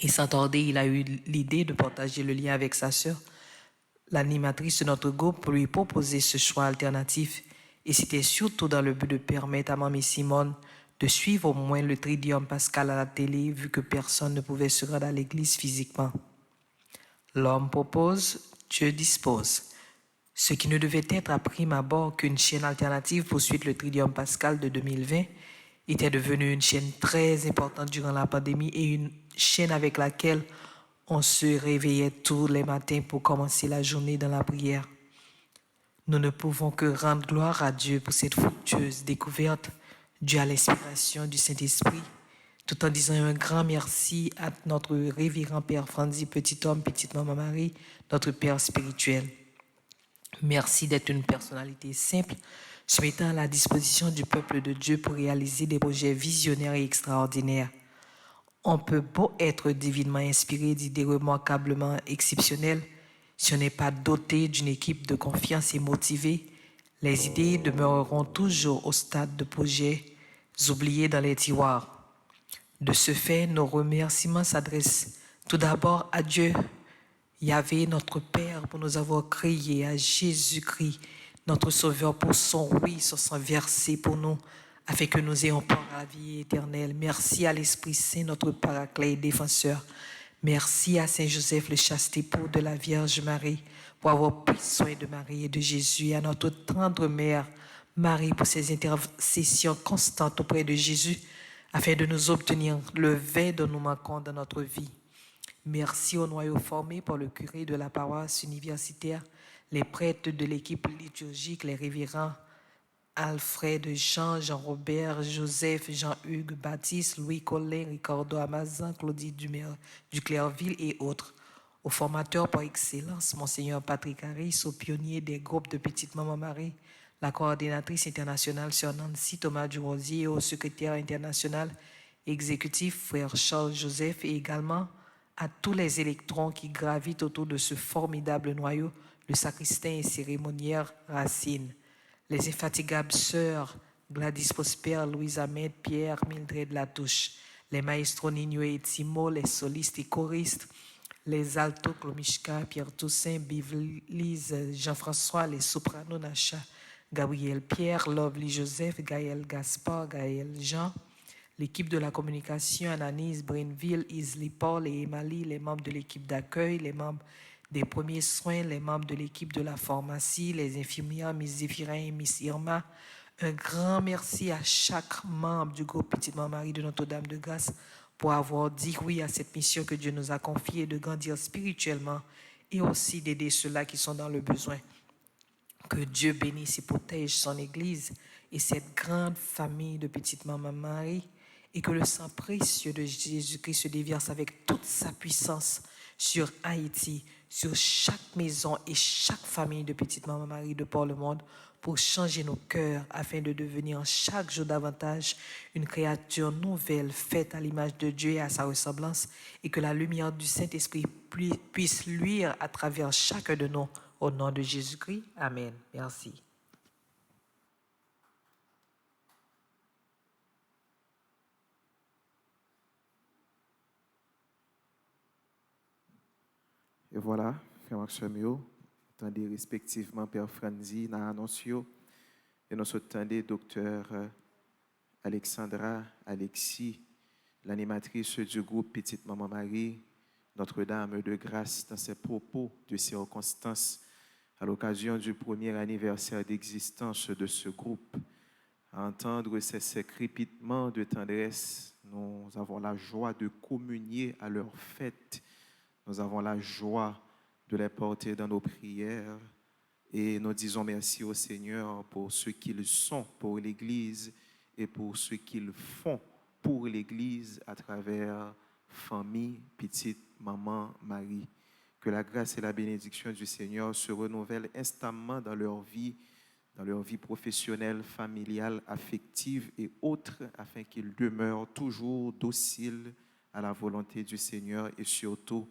Et sans tarder, il a eu l'idée de partager le lien avec sa sœur, l'animatrice de notre groupe, pour lui proposer ce choix alternatif. Et c'était surtout dans le but de permettre à Mamie Simone de suivre au moins le tridium pascal à la télé, vu que personne ne pouvait se rendre à l'église physiquement. L'homme propose, Dieu dispose. Ce qui ne devait être à prime abord qu'une chaîne alternative pour suivre le tridium pascal de 2020 était devenu une chaîne très importante durant la pandémie et une chaîne avec laquelle on se réveillait tous les matins pour commencer la journée dans la prière. Nous ne pouvons que rendre gloire à Dieu pour cette fructueuse découverte due à l'inspiration du Saint-Esprit, tout en disant un grand merci à notre révérend Père Franzi Petit Homme, Petite Maman Marie, notre Père spirituel. Merci d'être une personnalité simple, se mettant à la disposition du peuple de Dieu pour réaliser des projets visionnaires et extraordinaires. On peut beau être divinement inspiré d'idées remarquablement exceptionnelles, si on n'est pas doté d'une équipe de confiance et motivée, les idées demeureront toujours au stade de projets oubliés dans les tiroirs. De ce fait, nos remerciements s'adressent tout d'abord à Dieu, Yahvé, notre Père, pour nous avoir créés, à Jésus-Christ, notre Sauveur, pour son oui, sur son versé pour nous, afin que nous ayons part à la vie éternelle. Merci à l'Esprit Saint, notre paraclet et défenseur. Merci à Saint Joseph, le chaste époux de la Vierge Marie, pour avoir pris soin de Marie et de Jésus, et à notre tendre mère, Marie, pour ses intercessions constantes auprès de Jésus, afin de nous obtenir le vin dont nous manquons dans notre vie. Merci au noyau formé par le curé de la paroisse universitaire, les prêtres de l'équipe liturgique, les révérends Alfred, Jean, Jean-Robert, Joseph, Jean-Hugues, Baptiste, Louis Collin, Ricardo Amazan, Claudie Duclerville et autres. Aux formateurs par excellence, Monseigneur Patrick Harris, aux pionniers des groupes de Petite Maman Marie, la coordinatrice internationale Sœur Nancy Thomas Durosier et au secrétaire international exécutif Frère Charles Joseph, et également à tous les électrons qui gravitent autour de ce formidable noyau, le sacristain et cérémoniaire Racine. Les infatigables sœurs Gladys Prosper, Louise Ahmed, Pierre, Mildred Latouche, les maestros Nino et Timo, les solistes et choristes, les altos Klomishka, Pierre Toussaint, Bivlise, Jean-François, les sopranos Nacha, Gabriel Pierre, Lovely Joseph, Gaël Gaspard, Gaël Jean, l'équipe de la communication, Ananis, Brainville, Isley Paul et Emily, les membres de l'équipe d'accueil, les membres des premiers soins, les membres de l'équipe de la pharmacie, les infirmières, Miss Zéphirin et Miss Irma. Un grand merci à chaque membre du groupe Petite Maman Marie de Notre-Dame de Grâce pour avoir dit oui à cette mission que Dieu nous a confiée de grandir spirituellement et aussi d'aider ceux-là qui sont dans le besoin. Que Dieu bénisse et protège son Église et cette grande famille de Petite Maman Marie, et que le sang précieux de Jésus-Christ se déverse avec toute sa puissance sur Haïti, sur chaque maison et chaque famille de Petite Maman Marie de par le monde, pour changer nos cœurs afin de devenir chaque jour davantage une créature nouvelle faite à l'image de Dieu et à sa ressemblance, et que la lumière du Saint-Esprit puisse luire à travers chacun de nous. Au nom de Jésus-Christ, Amen. Merci. Et voilà, frère Maxime, attendez respectivement Père Franzi, na annoncio, et nous attendez docteur Alexandra Alexis, l'animatrice du groupe Petite Maman Marie, Notre-Dame de Grâce, dans ses propos de circonstances à l'occasion du premier anniversaire d'existence de ce groupe. À entendre ces crépitements de tendresse, nous avons la joie de communier à leur fête. Nous avons la joie de les porter dans nos prières et nous disons merci au Seigneur pour ce qu'ils sont pour l'Église et pour ce qu'ils font pour l'Église à travers famille, petite maman Marie. Que la grâce et la bénédiction du Seigneur se renouvellent instamment dans leur vie professionnelle, familiale, affective et autres, afin qu'ils demeurent toujours dociles à la volonté du Seigneur et surtout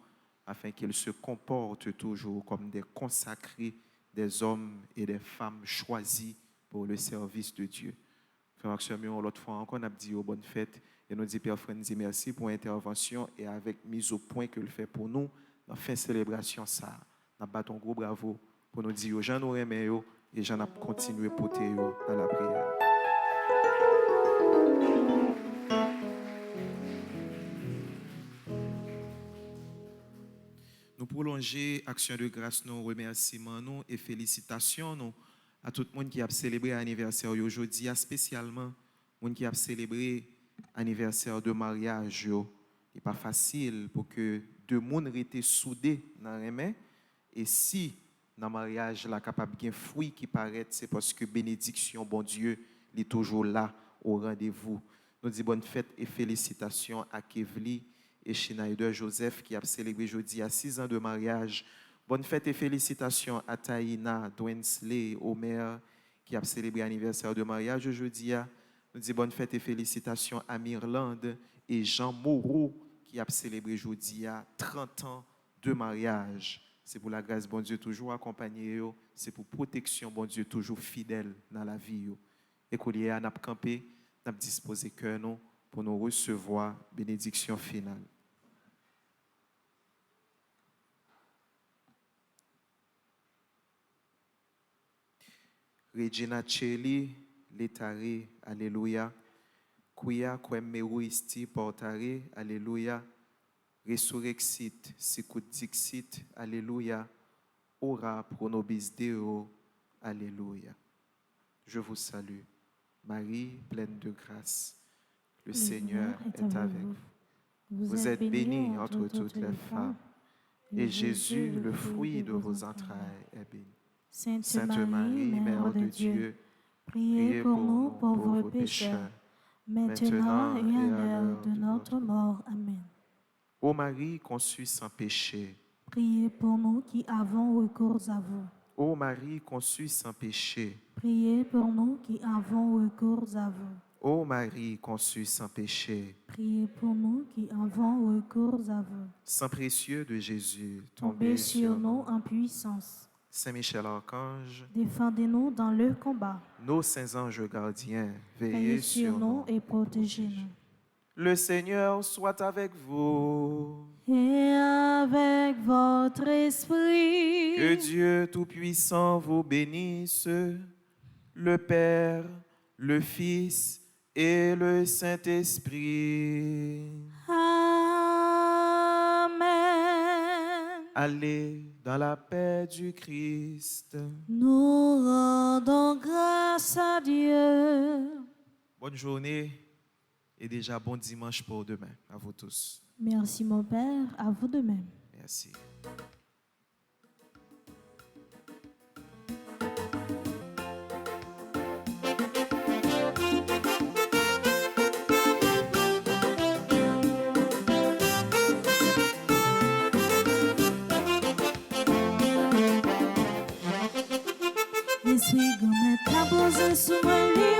afin qu'ils se comportent toujours comme des consacrés, des hommes et des femmes choisis pour le service de Dieu. Frère Maxime, l'autre fois encore, on a dit aux bonnes fêtes et nous dit Père Frenzy, merci pour l'intervention et avec mise au point que le fait pour nous, dans la fin célébration, ça, nous battons un gros bravo pour nous dire, j'en aurais aimé et j'en ai continué à porter dans la prière. Nous prolonger action de grâce, nous remerciements nous et félicitations nous à tout le monde qui a célébré l'anniversaire aujourd'hui, spécialement le monde qui a célébré l'anniversaire de mariage. Ce n'est pas facile pour que deux personnes restent soudés dans les mains. Et si dans le mariage, la capable de fruit qui paraît, c'est parce que bénédiction, bon Dieu, est toujours là au rendez-vous. Nous disons bonne fête et félicitations à Kevli et Schneider Joseph qui a célébré aujourd'hui à 6 ans de mariage. Bonne fête et félicitations à Taïna Dwensley Omer qui a célébré l'anniversaire de mariage aujourd'hui. Nous disons bonne fête et félicitations à Mirlande et Jean Moreau qui a célébré aujourd'hui à 30 ans de mariage. C'est pour la grâce, bon Dieu, toujours accompagné. C'est pour protection, bon Dieu, toujours fidèle dans la vie. Et qu'on y a campé, n'a disposé cœur nous pour nous recevoir bénédiction finale. Regina Cheli, letare, alléluia. Quia quem meruisti portare, alléluia. Resurrexit, sicut dixit, alléluia. Ora pro nobis Deo, alléluia. Je vous salue, Marie, pleine de grâce. Le Seigneur est avec vous. Vous êtes bénie entre toutes les femmes, et Jésus, le fruit de vos entrailles, est béni. Sainte Marie, Mère de Dieu, priez pour nous pauvres pécheurs, maintenant et à l'heure de notre mort. Amen. Ô Marie conçue sans péché, priez pour nous qui avons recours à vous. Ô Marie conçue sans péché, Priez pour nous qui avons recours à vous. Ô Marie conçue sans péché, Priez pour nous qui avons recours à vous. Sang précieux de Jésus, Tombez sur nous en puissance. Saint Michel Archange, Défendez-nous dans le combat. nos saints anges gardiens, veillez Veillez sur nous. et protégez-nous. Le Seigneur soit avec vous. Et avec votre esprit. Que Dieu Tout-Puissant vous bénisse, le Père, le Fils et le Saint-Esprit. Amen. Allez dans la paix du Christ. Nous rendons grâce à Dieu. Bonne journée et déjà bon dimanche pour demain. À vous tous. Merci mon Père, à vous de même. Merci. Esprit gourmet sous ma vie.